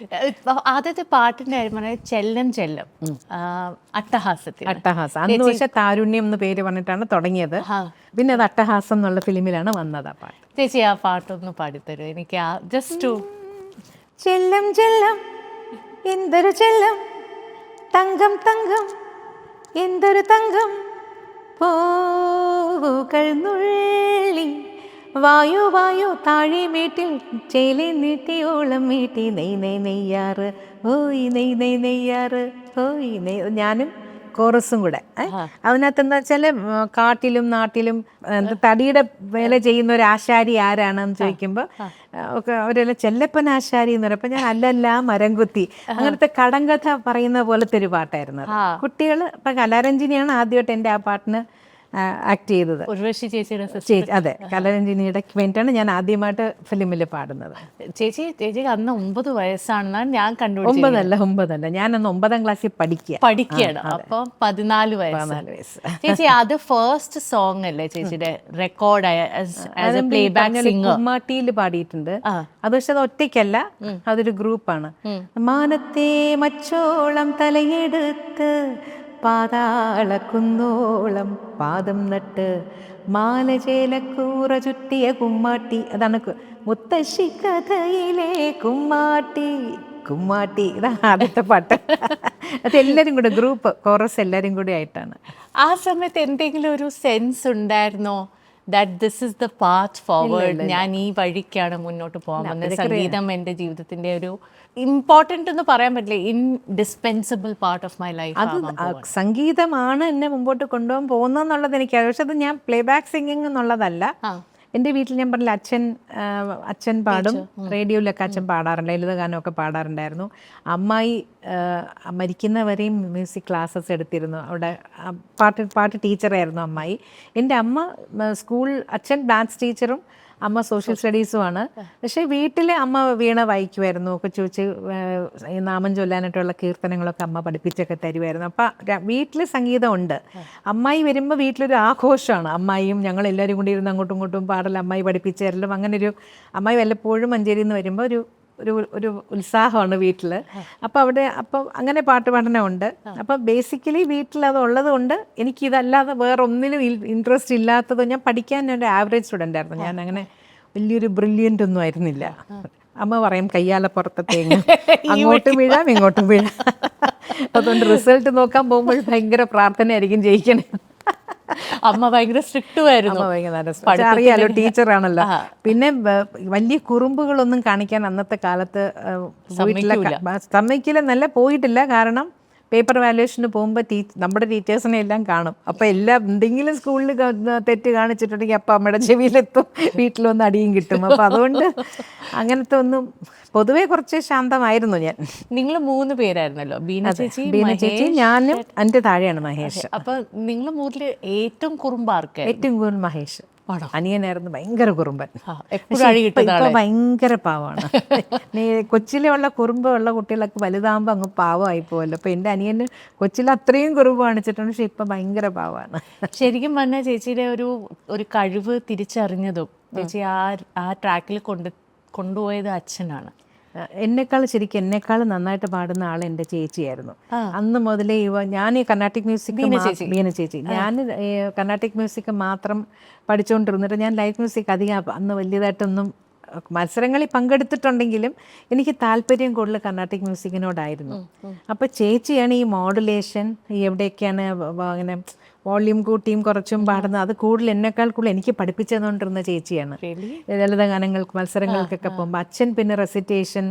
S3: ആദ്യത്തെ പാട്ടിൻ്റെ കാര്യം പറഞ്ഞാൽ ചെല്ലം ചെല്ലം അട്ടഹാസം.
S2: അന്ന് പക്ഷേ താരുണ്യം എന്ന് പേര് പറഞ്ഞിട്ടാണ് തുടങ്ങിയത്. പിന്നെ അത് അട്ടഹാസം എന്നുള്ള ഫിലിമിലാണ് വന്നത് ആ പാട്ട്.
S3: ചേച്ചി ആ പാട്ടൊന്ന് പാടിത്തരൂ എനിക്ക്, ജസ്റ്റ്
S2: ചെല്ലം ചെല്ലം എന്തൊരു ചെല്ലം, തങ്കം തങ്കം എന്തൊരു തങ്കം, പൂകൾ നുള്ളി വായു വായു താഴെ വീട്ടിൽ ചേലി നീട്ടിയോളം വീട്ടി നെയ് നെയ് നെയ്യാറ് ഓയ് നെയ് നെയ് നെയ്യാറ് ഓയ് നെയ്. ഞാനും കോറസും കൂടെ. അതിനകത്ത് എന്താ വെച്ചാൽ കാട്ടിലും നാട്ടിലും തടിയുടെ വേല ചെയ്യുന്ന ഒരു ആശാരി ആരാണെന്ന് ചോദിക്കുമ്പോൾ ഒക്കെ അവരെല്ലാം ചെല്ലപ്പൻ ആശാരി എന്ന് പറയും. അപ്പം ഞാൻ അല്ലല്ല മരം കുത്തി, അങ്ങനത്തെ കടങ്കഥ പറയുന്ന പോലത്തെ ഒരു പാട്ടായിരുന്നു. കുട്ടികൾ ഇപ്പം കലാരഞ്ജിനിയാണ് ആദ്യമായിട്ട് എൻ്റെ ആ പാട്ടിന് ആക്ട് ചെയ്തത്.
S3: ഉർവശി ചേച്ചിയുടെ
S2: അതെ, കലാരഞ്ജിനിയുടെ വേണ്ടിയിട്ടാണ് ഞാൻ ആദ്യമായിട്ട് ഫിലിമിൽ പാടുന്നത്.
S3: ചേച്ചിക്ക് അന്ന് 9 വയസ്സാണെന്നാണ് ഞാൻ കണ്ടു.
S2: 9 ഞാൻ അന്ന് 9ാം ക്ലാസ്സിൽ
S3: പഠിക്കുകയാണ്. അപ്പോൾ 14 വയസ്സ്. ചേച്ചി അത് ഫസ്റ്റ് സോങ് അല്ലേ ചേച്ചിയുടെ റെക്കോർഡായ പ്ലേബാക്ക് സിംഗർ?
S2: കുമ്മാട്ടിയിൽ പാടിയിട്ടുണ്ട്. അത് പക്ഷെ അത് ഒറ്റയ്ക്കല്ല, അതൊരു ഗ്രൂപ്പാണ്. മാനത്തെ മച്ചോളം തലയെടുത്ത് പാതാളക്കുന്നോളം പാദം നട്ട് മാലചേലക്കൂറ ചുറ്റിയ കുമ്മാട്ടി, അതാണ് മുത്തശ്ശി കഥയിലെ കുമ്മാട്ടി. ഇതാണ് ആദ്യത്തെ പാട്ട്. അതെല്ലാവരും കൂടെ ഗ്രൂപ്പ് കോറസ് എല്ലാവരും കൂടെ ആയിട്ടാണ്.
S3: ആ സമയത്ത് എന്തെങ്കിലും ഒരു സെൻസ് ഉണ്ടായിരുന്നോ that this is the path forward, ഞാൻ ഈ വഴിക്കാണ് മുന്നോട്ട് പോകാൻ വന്നത്, സംഗീതം എൻ്റെ ജീവിതത്തിൻ്റെ ഒരു ഇമ്പോർട്ടൻ്റ് എന്ന് പറയാൻ പറ്റില്ല, indispensable part of my life?
S2: അത് സംഗീതമാണ് എന്നെ മുമ്പോട്ട് കൊണ്ടുപോകാൻ പോകുന്നതെന്നുള്ളത് എനിക്കറിയാം. പക്ഷെ അത് ഞാൻ പ്ലേബാക്ക് സിംഗിങ് എന്നുള്ളതല്ല. എൻ്റെ വീട്ടിൽ ഞാൻ പറഞ്ഞില്ല, അച്ഛൻ പാടും, റേഡിയോയിലൊക്കെ അച്ഛൻ പാടാറുണ്ട്, ലളിതഗാനമൊക്കെ പാടാറുണ്ടായിരുന്നു. അമ്മായി മരിക്കുന്നവരെയും മ്യൂസിക് ക്ലാസ്സസ് എടുത്തിരുന്നു. അവിടെ പാട്ട് ടീച്ചറായിരുന്നു അമ്മായി. എൻ്റെ അമ്മ അച്ഛൻ ഡാൻസ് ടീച്ചറും അമ്മ സോഷ്യൽ സ്റ്റഡീസുമാണ്. പക്ഷേ വീട്ടിൽ അമ്മ വീണ വായിക്കുമായിരുന്നു, ഒക്കെ ചോദിച്ച് നാമം ചൊല്ലാനായിട്ടുള്ള കീർത്തനങ്ങളൊക്കെ അമ്മ പഠിപ്പിച്ചൊക്കെ തരുമായിരുന്നു. അപ്പം വീട്ടിൽ സംഗീതമുണ്ട്. അമ്മായി വരുമ്പോൾ വീട്ടിലൊരു ആഘോഷമാണ്. അമ്മായിയും ഞങ്ങളെല്ലാവരും കൂടി ഇരുന്ന് അങ്ങോട്ടും ഇങ്ങോട്ടും പാടലും അമ്മായി പഠിപ്പിച്ചു തരലും, അങ്ങനെ ഒരു അമ്മായി വല്ലപ്പോഴും മഞ്ചേരിയിൽ നിന്ന് വരുമ്പോൾ ഒരു ഉത്സാഹമാണ് വീട്ടിൽ. അപ്പോൾ അങ്ങനെ പാട്ട് പഠനമുണ്ട്. അപ്പോൾ ബേസിക്കലി വീട്ടിൽ അത് ഉള്ളത് കൊണ്ട് എനിക്കിതല്ലാതെ വേറെ ഒന്നിലും ഇൻട്രസ്റ്റ് ഇല്ലാത്തത്. ഞാൻ പഠിക്കാൻ ഒരു ആവറേജ് സ്റ്റുഡൻ്റ് ആയിരുന്നു. ഞാൻ അങ്ങനെ വലിയൊരു ബ്രില്യൻ്റ് ഒന്നും ആയിരുന്നില്ല. അമ്മ പറയും കയ്യാലപ്പുറത്തെ തേങ്ങ, അങ്ങോട്ടും വീഴാം ഇങ്ങോട്ടും വീഴാം. അതുകൊണ്ട് റിസൾട്ട് നോക്കാൻ പോകുമ്പോൾ ഭയങ്കര പ്രാർത്ഥനയായിരിക്കും ജയിക്കണേ.
S3: അമ്മ ഭയങ്കര സ്ട്രിക്റ്റുമായിരുന്നു.
S2: അറിയാലോ, ടീച്ചറാണല്ലോ. പിന്നെ വലിയ കുറുമ്പുകളൊന്നും കാണിക്കാൻ അന്നത്തെ കാലത്ത് സമ്മതിക്കില്ല. നല്ല പോയിട്ടില്ല. കാരണം പേപ്പർ വാല്യുവേഷന് പോകുമ്പോൾ നമ്മുടെ ടീച്ചേഴ്സിനെ എല്ലാം കാണും. അപ്പോൾ എന്തെങ്കിലും സ്കൂളിൽ തെറ്റ് കാണിച്ചിട്ടുണ്ടെങ്കിൽ അപ്പം അമ്മയുടെ ചെവിയിലെത്തും, വീട്ടിലൊന്ന് അടിയും കിട്ടും. അപ്പോൾ അതുകൊണ്ട് അങ്ങനത്തെ ഒന്നും പൊതുവേ കുറച്ച് ശാന്തമായിരുന്നു ഞാൻ.
S3: നിങ്ങൾ 3 പേരായിരുന്നല്ലോ, ബീന ചേച്ചി,
S2: ഞാനും എൻ്റെ താഴെയാണ് മഹേഷ്.
S3: അപ്പൊ നിങ്ങൾ 3 ഏറ്റവും കുറുമ്പാർക്ക്?
S2: ഏറ്റവും കൂടുതൽ മഹേഷ്. അനിയനായിരുന്നു ഭയങ്കര കുറുമ്പൻ.
S3: ഇപ്പൊ
S2: ഭയങ്കര പാവമാണ്. കൊച്ചിലുള്ള കുറുമ്പുള്ള കുട്ടികളൊക്കെ വലുതാകുമ്പോൾ അങ്ങ് പാവമായി പോവല്ലോ. അപ്പൊ എൻ്റെ അനിയന് കൊച്ചിൽ അത്രയും കുറുമ്പ് കാണിച്ചിട്ടുണ്ട്, പക്ഷെ ഇപ്പൊ ഭയങ്കര പാവമാണ്.
S3: ശരിക്കും പറഞ്ഞാൽ ചേച്ചിയുടെ ഒരു കഴിവ് തിരിച്ചറിഞ്ഞതും ചേച്ചി ആ ട്രാക്കിൽ കൊണ്ടുപോയത് അച്ഛനാണ്.
S2: എന്നെക്കാൾ നന്നായിട്ട് പാടുന്ന ആൾ എൻ്റെ ചേച്ചിയായിരുന്നു. അന്ന് മുതലേ ഞാൻ ഈ കർണാട്ടിക് മ്യൂസിക്, ബീന ചേച്ചി, ഞാൻ കർണാട്ടിക് മ്യൂസിക് മാത്രം പഠിച്ചുകൊണ്ടിരുന്നിട്ട് ഞാൻ ലൈറ്റ് മ്യൂസിക് അധികം അന്ന് വലിയതായിട്ടൊന്നും മത്സരങ്ങളിൽ പങ്കെടുത്തിട്ടുണ്ടെങ്കിലും എനിക്ക് താല്പര്യം കൂടുതൽ കർണാട്ടിക് മ്യൂസിക്കിനോടായിരുന്നു. അപ്പോൾ ചേച്ചിയാണ് ഈ മോഡുലേഷൻ, എവിടെയൊക്കെയാണ് അങ്ങനെ വോള്യൂം കൂട്ടിയും കുറച്ചും പാടുന്നത്, അത് കൂടുതൽ എന്നെക്കാൾ കൂടുതൽ എനിക്ക് പഠിപ്പിച്ചു തന്നുകൊണ്ടിരുന്ന ചേച്ചിയാണ്. ലളിതഗാനങ്ങൾക്ക് മത്സരങ്ങൾക്കൊക്കെ പോകുമ്പോൾ അച്ഛൻ പിന്നെ റെസിറ്റേഷൻ,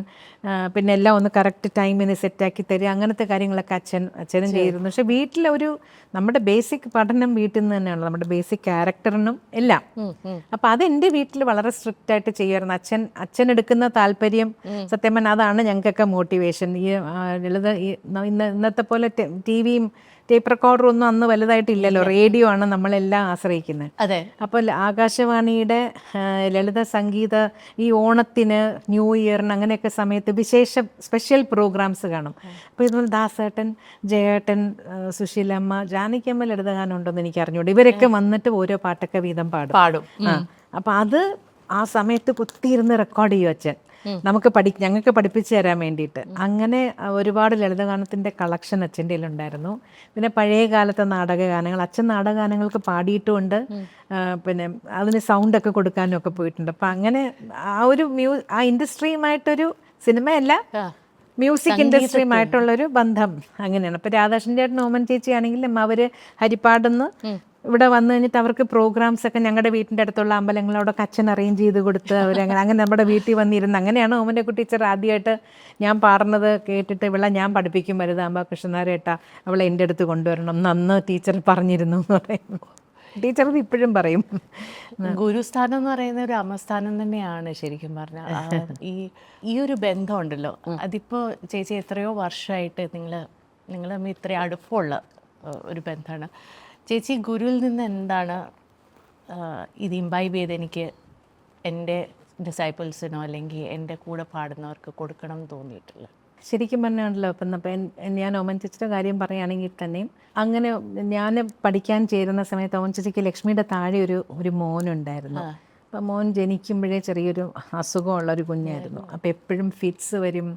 S2: പിന്നെ എല്ലാം ഒന്ന് കറക്റ്റ് ടൈമിന് സെറ്റാക്കി തരിക, അങ്ങനത്തെ കാര്യങ്ങളൊക്കെ അച്ഛനും ചെയ്തിരുന്നു. പക്ഷെ വീട്ടിലൊരു നമ്മുടെ ബേസിക് പഠനം വീട്ടിൽ നിന്ന് തന്നെയാണ്, നമ്മുടെ ബേസിക് ക്യാരക്ടറിനും എല്ലാം. അപ്പം അതെൻ്റെ വീട്ടിൽ വളരെ സ്ട്രിക്റ്റ് ആയിട്ട് ചെയ്യുമായിരുന്നു. അച്ഛൻ എടുക്കുന്ന താല്പര്യം സത്യം പറഞ്ഞാൽ അതാണ് ഞങ്ങൾക്കൊക്കെ മോട്ടിവേഷൻ. ഈ ലളിത ഇന്നത്തെ പോലെ ടിവിയും ടേപ്പ് റെക്കോർഡറും ഒന്നും അന്ന് വലുതായിട്ടില്ലല്ലോ, റേഡിയോ ആണ് നമ്മളെല്ലാം ആശ്രയിക്കുന്നത്.
S3: അതെ.
S2: അപ്പോൾ ആകാശവാണിയുടെ ലളിത സംഗീത ഈ ഓണത്തിന്, ന്യൂ ഇയറിന് അങ്ങനെയൊക്കെ സമയത്ത് സ്പെഷ്യൽ പ്രോഗ്രാംസ് കാണും. അപ്പോൾ ഇതുപോലെ ദാസേട്ടൻ, ജയേട്ടൻ, സുശീലമ്മ, ജാനകിയമ്മ ലളിതഗാനം ഉണ്ടെന്ന് എനിക്ക് അറിഞ്ഞൂടെ, ഇവരൊക്കെ വന്നിട്ട് ഓരോ പാട്ടൊക്കെ വീതം പാടും. അപ്പോൾ അത് ആ സമയത്ത് കുത്തിയിരുന്ന് റെക്കോർഡ് ചെയ്യും അച്ഛൻ, ഞങ്ങൾക്ക് പഠിപ്പിച്ചു തരാൻ വേണ്ടിയിട്ട്. അങ്ങനെ ഒരുപാട് ലളിതഗാനത്തിൻ്റെ കളക്ഷൻ അച്ഛൻ്റെ ഉണ്ടായിരുന്നു. പിന്നെ പഴയ കാലത്തെ നാടകഗാനങ്ങൾ, അച്ഛൻ നാടകഗാനങ്ങൾക്ക് പാടിയിട്ടുമുണ്ട്, പിന്നെ അതിന് സൗണ്ടൊക്കെ കൊടുക്കാനും ഒക്കെ പോയിട്ടുണ്ട്. അപ്പം അങ്ങനെ ആ ഇൻഡസ്ട്രിയുമായിട്ടൊരു, സിനിമയല്ല മ്യൂസിക് ഇൻഡസ്ട്രിയുമായിട്ടുള്ളൊരു ബന്ധം അങ്ങനെയാണ്. അപ്പോൾ രാധാകൃഷ്ണൻ ചേട്ടൻ, ഓമൻ ചേച്ചി ആണെങ്കിലും അവർ ഹരിപ്പാടുന്ന് ഇവിടെ വന്നു കഴിഞ്ഞിട്ട് അവർക്ക് പ്രോഗ്രാംസ് ഒക്കെ ഞങ്ങളുടെ വീട്ടിൻ്റെ അടുത്തുള്ള അമ്പലങ്ങളോടൊക്കെ അച്ഛൻ അറേഞ്ച് ചെയ്ത് കൊടുത്ത് അങ്ങനെ നമ്മുടെ വീട്ടിൽ വന്നിരുന്ന്, അങ്ങനെയാണ് ഓമൻ്റെ ടീച്ചർ ആദ്യമായിട്ട് ഞാൻ പാടുന്നത് കേട്ടിട്ട് ഇവളെ ഞാൻ പഠിപ്പിക്കും വലുതാകുമ്പോൾ കൃഷ്ണനാരേട്ടാ അവളെ എൻ്റെ അടുത്ത് കൊണ്ടുവരണം, നന്ന് ടീച്ചർ പറഞ്ഞിരുന്നു എന്ന് പറയുന്നു. ടീച്ചർ ഇപ്പോഴും പറയും.
S3: ഗുരുസ്ഥാനം എന്ന് പറയുന്ന ഒരു അമസ്ഥാനം തന്നെയാണ് ശരിക്കും പറഞ്ഞാൽ. ഈ ഒരു ബന്ധമുണ്ടല്ലോ, അതിപ്പോൾ ചേച്ചി എത്രയോ വർഷമായിട്ട് നിങ്ങൾ തമ്മിൽ ഇത്രയും അടുപ്പമുള്ള ഒരു ബന്ധമാണ്. ചേച്ചി ഗുരുവിൽ നിന്ന് എന്താണ് ഇത് ഇംബൈബ് ചെയ്ത് എനിക്ക് എൻ്റെ ഡിസൈപ്പിൾസിനോ അല്ലെങ്കിൽ എൻ്റെ കൂടെ പാടുന്നവർക്ക് കൊടുക്കണം എന്ന് തോന്നിയിട്ടുള്ളത്?
S2: ശരിക്കും പറഞ്ഞാണല്ലോ, അപ്പം ഞാൻ ഓമൻ ചേച്ചിയുടെ കാര്യം പറയുകയാണെങ്കിൽ തന്നെയും അങ്ങനെ ഞാൻ പഠിക്കാൻ ചേരുന്ന സമയത്ത് ഓമൻ ചേച്ചിക്ക് ലക്ഷ്മിയുടെ താഴെ ഒരു മോനുണ്ടായിരുന്നു. അപ്പം മോൻ ജനിക്കുമ്പോഴേ ചെറിയൊരു അസുഖമുള്ളൊരു കുഞ്ഞായിരുന്നു. അപ്പോൾ എപ്പോഴും ഫിറ്റ്സ് വരും.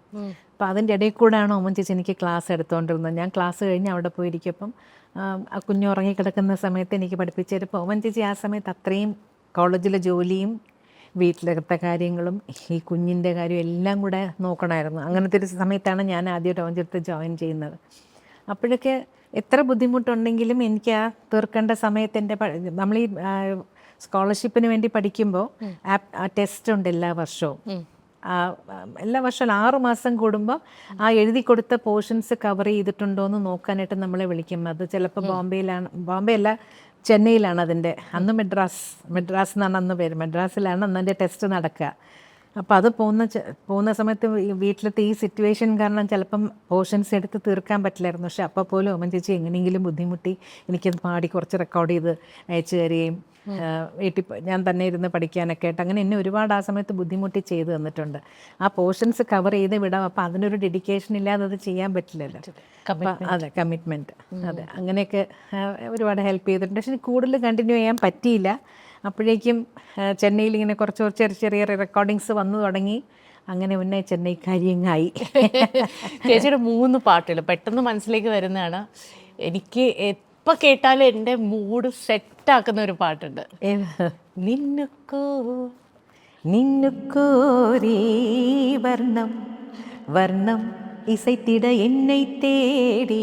S2: അപ്പോൾ അതിൻ്റെ ഇടയിൽ കൂടെയാണ് ഓമൻ ചേച്ചി എനിക്ക് ക്ലാസ് എടുത്തുകൊണ്ടിരുന്നത്. ഞാൻ ക്ലാസ് കഴിഞ്ഞ് അവിടെ പോയിരിക്കും. ആ കുഞ്ഞ് ഉറങ്ങിക്കിടക്കുന്ന സമയത്ത് എനിക്ക് പഠിപ്പിച്ചു തരും. ഓമൻ ചേച്ചി ആ സമയത്ത് അത്രയും കോളേജിലെ ജോലിയും വീട്ടിലത്തെ കാര്യങ്ങളും ഈ കുഞ്ഞിൻ്റെ കാര്യം എല്ലാം കൂടെ നോക്കണമായിരുന്നു. അങ്ങനത്തെ ഒരു സമയത്താണ് ഞാൻ ആദ്യമായിട്ട് ഓമൻ ചേച്ചി ജോയിൻ ചെയ്യുന്നത്. അപ്പോഴൊക്കെ എത്ര ബുദ്ധിമുട്ടുണ്ടെങ്കിലും എനിക്ക് ആ തീർക്കേണ്ട സമയത്ത് നമ്മൾ ഈ സ്കോളർഷിപ്പിന് വേണ്ടി പഠിക്കുമ്പോൾ ടെസ്റ്റ് ഉണ്ട് എല്ലാ വർഷവും. 6 മാസം കൂടുമ്പോൾ ആ എഴുതി കൊടുത്ത പോർഷൻസ് കവർ ചെയ്തിട്ടുണ്ടോ എന്ന് നോക്കാനായിട്ട് നമ്മളെ വിളിക്കും. അത് ചിലപ്പോൾ ബോംബെ അല്ല, ചെന്നൈയിലാണ് അതിൻ്റെ, അന്ന് മെഡ്രാസ് എന്നാണ് അന്ന് പേര്, മെഡ്രാസിലാണ് അന്ന് അതിൻ്റെ ടെസ്റ്റ് നടക്കുക. അപ്പോൾ അത് പോകുന്ന സമയത്ത് വീട്ടിലത്തെ ഈ സിറ്റുവേഷൻ കാരണം ചിലപ്പം പോർഷൻസ് എടുത്ത് തീർക്കാൻ പറ്റില്ലായിരുന്നു. പക്ഷെ അപ്പോൾ പോലും ഓമൻ ചേച്ചി എങ്ങനെയെങ്കിലും ബുദ്ധിമുട്ടി എനിക്കത് പാടി കുറച്ച് റെക്കോർഡ് ചെയ്ത് അയച്ചു തരികയും വീട്ടിൽ ഞാൻ തന്നെ ഇരുന്ന് പഠിക്കാനൊക്കെ ആയിട്ട് അങ്ങനെ എന്നെ ഒരുപാട് ആ സമയത്ത് ബുദ്ധിമുട്ടി ചെയ്ത് തന്നിട്ടുണ്ട്. ആ പോർഷൻസ് കവർ ചെയ്ത് വിടാം. അപ്പോൾ അതിനൊരു ഡെഡിക്കേഷൻ ഇല്ലാതെ അത് ചെയ്യാൻ പറ്റില്ലല്ലോ. അതെ, കമ്മിറ്റ്മെൻറ്റ്. അതെ, അങ്ങനെയൊക്കെ ഒരുപാട് ഹെൽപ്പ് ചെയ്തിട്ടുണ്ട്. പക്ഷെ കൂടുതൽ കണ്ടിന്യൂ ചെയ്യാൻ പറ്റിയില്ല. അപ്പോഴേക്കും ചെന്നൈയിൽ ഇങ്ങനെ കുറച്ച് ചെറിയ റെക്കോർഡിങ്സ് വന്നു തുടങ്ങി. അങ്ങനെ മുന്നേ ചെന്നൈക്കാരിയങ്ങായി.
S3: ചേച്ചിയുടെ 3 പാട്ടുകൾ പെട്ടെന്ന് മനസ്സിലേക്ക് വരുന്നതാണ്. എനിക്ക് എപ്പോൾ കേട്ടാലും എൻ്റെ മൂഡ് സെറ്റാക്കുന്ന ഒരു പാട്ടുണ്ട്.
S2: നിന്നുക്കോരീ വർണ്ണം വർണ്ണം ഇസൈത്തിട എന്നെ തേടി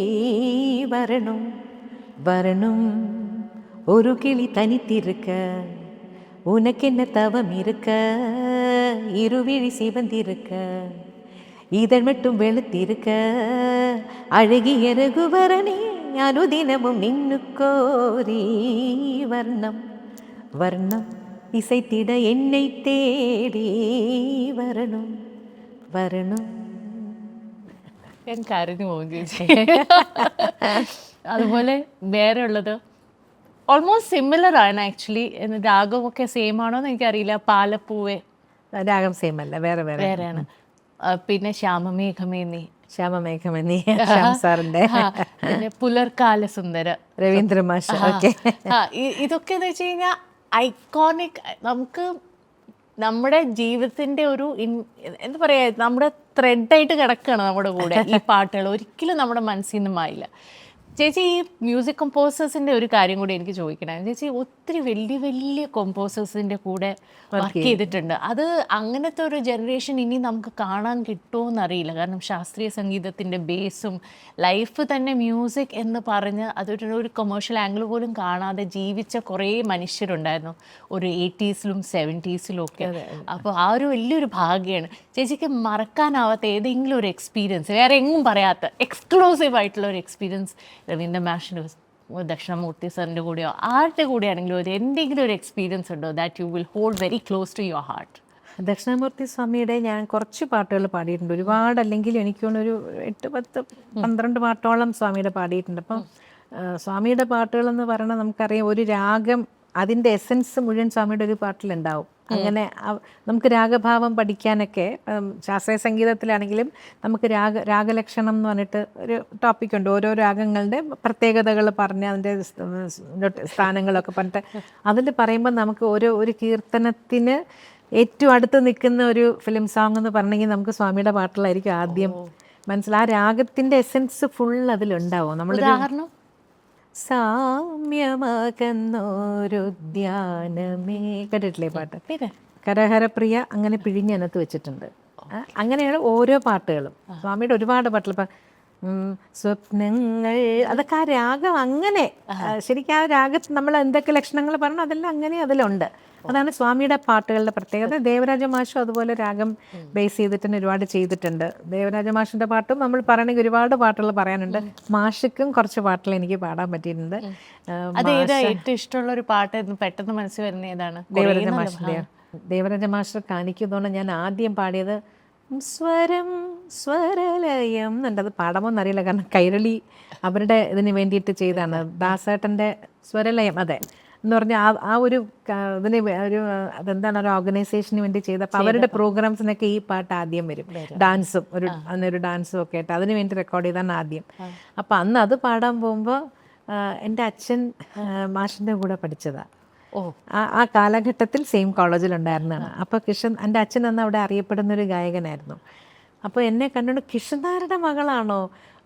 S2: വരണം വരണം ஒரு கிளி தனித்திருக்க உனக்கென்ன தவம் இருக்க இருவிழி சிவந்திருக்க இதழ் மட்டும் வெளுத்திருக்க அழகிய ரகுவரனே அனுதினமும் நின்னு கோரி வர்ணம் வர்ணம் இசைத்திட என்னை தேடி வரணும் வரணும்.
S3: ഞാൻ കരഞ്ഞു പോകും ചേച്ചി. അതുപോലെ വേറെ ഉള്ളത് ഓൾമോസ്റ്റ് സിമിലർ ആണ് ആക്ച്വലി. രാഗമൊക്കെ സെയിം ആണോ എന്ന് എനിക്കറിയില്ല. പാലപ്പൂവേ
S2: രാഗം സെയിം അല്ല, വേറെ വേറെ
S3: വേറെയാണ്. പിന്നെ ശ്യാമമേഘമേ നീ,
S2: ശ്യാമമേഘമെന്നീ ശ്യാം സാറിന്റെ,
S3: പിന്നെ പുലർക്കാല സുന്ദര
S2: രവീന്ദ്ര മാഷ്. ഓക്കെ,
S3: ഇതൊക്കെ എന്ന് വെച്ച് കഴിഞ്ഞാൽ ഐക്കോണിക്. നമുക്ക് നമ്മുടെ ജീവിതത്തിന്റെ ഒരു എന്താ പറയാ, നമ്മുടെ ത്രെഡായിട്ട് കിടക്കുകയാണ് നമ്മുടെ കൂടെ ഈ പാട്ടുകൾ. ഒരിക്കലും നമ്മുടെ മനസ്സിൽ നിന്ന് മായില്ല. ചേച്ചി ഈ മ്യൂസിക് കമ്പോസേഴ്സിൻ്റെ ഒരു കാര്യം കൂടി എനിക്ക് ചോദിക്കണം. ചേച്ചി ഒത്തിരി വലിയ വലിയ കമ്പോസേഴ്സിൻ്റെ കൂടെ വർക്ക് ചെയ്തിട്ടുണ്ട്. അത് അങ്ങനത്തെ ഒരു ജനറേഷൻ ഇനി നമുക്ക് കാണാൻ കിട്ടുമോ എന്നറിയില്ല. കാരണം ശാസ്ത്രീയ സംഗീതത്തിൻ്റെ ബേസും ലൈഫ് തന്നെ മ്യൂസിക് എന്ന് പറഞ്ഞ് അതൊരു കൊമേഴ്ഷ്യൽ ആംഗിൾ പോലും കാണാതെ ജീവിച്ച കുറേ മനുഷ്യരുണ്ടായിരുന്നു ഒരു 80s-ലും 70s-ലും ഒക്കെ. അപ്പോൾ ആ ഒരു വലിയൊരു ഭാഗ്യമാണ്. ചേച്ചിക്ക് മറക്കാനാവാത്ത ഏതെങ്കിലും ഒരു എക്സ്പീരിയൻസ്, വേറെ എങ്ങും പറയാത്ത എക്സ്ക്ലൂസീവ് ആയിട്ടുള്ള ഒരു എക്സ്പീരിയൻസ് രവീന്ദ്ര മാഷിൻ്റെ ദക്ഷിണാമൂർത്തി സാറിൻ്റെ കൂടെയോ ആരുടെ കൂടെയാണെങ്കിലും ഒരു എന്തെങ്കിലും ഒരു എക്സ്പീരിയൻസ് ഉണ്ടോ that you will hold very close to your heart?
S2: Dakshinamoorthy സ്വാമിയുടെ ഞാൻ കുറച്ച് പാട്ടുകൾ പാടിയിട്ടുണ്ട്. ഒരുപാട് അല്ലെങ്കിൽ എനിക്ക് തോന്നുന്നു ഒരു 8, 10, 12 പാട്ടോളം സ്വാമിയുടെ പാടിയിട്ടുണ്ട്. അപ്പം സ്വാമിയുടെ പാട്ടുകളെന്ന് പറയുന്നത് നമുക്കറിയാം, ഒരു രാഗം അതിൻ്റെ എസൻസ് മുഴുവൻ സ്വാമിയുടെ ഒരു പാട്ടിലുണ്ടാവും. അങ്ങനെ നമുക്ക് രാഗഭാവം പഠിക്കാനൊക്കെ ശാസ്ത്രീയ സംഗീതത്തിലാണെങ്കിലും നമുക്ക് രാഗലക്ഷണം എന്ന് പറഞ്ഞിട്ട് ഒരു ടോപ്പിക്കുണ്ട്. ഓരോ രാഗങ്ങളുടെ പ്രത്യേകതകൾ പറഞ്ഞ് അതിൻ്റെ സ്ഥാനങ്ങളൊക്കെ പറഞ്ഞിട്ട് അതിൽ പറയുമ്പോൾ നമുക്ക് ഒരു കീർത്തനത്തിന് ഏറ്റവും അടുത്ത് നിൽക്കുന്ന ഒരു ഫിലിം സോങ് എന്ന് പറഞ്ഞെങ്കിൽ നമുക്ക് സ്വാമിയുടെ പാട്ടുകളായിരിക്കും ആദ്യം മനസ്സിലാവും. ആ രാഗത്തിൻ്റെ എസൻസ് ഫുൾ അതിലുണ്ടാവും. നമ്മൾ സാമ്യമാകുന്നോരുദ്യാനമേ കേട്ടിട്ടില്ലേ പാട്ട്? കരഹരപ്രിയ അങ്ങനെ പിഴിഞ്ഞനത്ത് വെച്ചിട്ടുണ്ട്. അങ്ങനെയാണ് ഓരോ പാട്ടുകളും സ്വാമിയുടെ ഒരുപാട് പാട്ടുകൾ. ഇപ്പം സ്വപ്നങ്ങൾ, അതൊക്കെ ആ രാഗം അങ്ങനെ ശരിക്കും ആ രാഗത്ത് നമ്മൾ എന്തൊക്കെ ലക്ഷണങ്ങൾ പറഞ്ഞു അതെല്ലാം അങ്ങനെ അതിലുണ്ട്. അതാണ് സ്വാമിയുടെ പാട്ടുകളുടെ പ്രത്യേകത. ദേവരാജ മാഷും അതുപോലെ രാഗം ബേസ് ചെയ്തിട്ട് ഒരുപാട് ചെയ്തിട്ടുണ്ട്. ദേവരാജ മാഷിന്റെ പാട്ടും നമ്മൾ പറയണമെങ്കിൽ ഒരുപാട് പാട്ടുകൾ പറയാനുണ്ട്. മാഷിക്കും കുറച്ച് പാട്ടുകൾ എനിക്ക് പാടാൻ പറ്റിയിട്ടുണ്ട്.
S3: ഏറ്റവും ഇഷ്ടമുള്ള ഒരു പാട്ട് പെട്ടെന്ന് മനസ്സിൽ വരുന്ന ഏതാണ്?
S2: ദേവരാജ മാഷിന്റെ. ദേവരാജ മാസ്റ്റർ കാണിക്കുന്നതുകൊണ്ട് ഞാൻ ആദ്യം പാടിയത് സ്വരം സ്വരലയം എന്നുണ്ട്. അത് പാടാമോ എന്നറിയില്ല, കാരണം കൈരളി അവരുടെ ഇതിന് വേണ്ടിയിട്ട് ചെയ്താണ്. ദാസേട്ടൻ്റെ സ്വരലയം, അതെ എന്ന് പറഞ്ഞാൽ ആ ഒരു ഇതിന് ഒരു അതെന്താണ് ഒരു ഓർഗനൈസേഷന് വേണ്ടി ചെയ്ത. അപ്പോൾ അവരുടെ പ്രോഗ്രാംസിനൊക്കെ ഈ പാട്ട് ആദ്യം വരും. ഡാൻസും അന്നൊരു ഡാൻസും ഒക്കെ ആയിട്ട് അതിന് വേണ്ടി റെക്കോർഡ് ചെയ്താണ് ആദ്യം. അപ്പോൾ അന്ന് അത് പാടാൻ പോകുമ്പോൾ എൻ്റെ അച്ഛൻ മാഷിൻ്റെ കൂടെ പഠിച്ചതാണ്. ആ കാലഘട്ടത്തിൽ സെയിം കോളേജിലുണ്ടായിരുന്നതാണ്. അപ്പോൾ എൻ്റെ അച്ഛൻ അന്ന് അവിടെ അറിയപ്പെടുന്നൊരു ഗായകനായിരുന്നു. അപ്പോൾ എന്നെ കണ്ടുകൊണ്ട് കൃഷ്ണനാരുടെ മകളാണോ,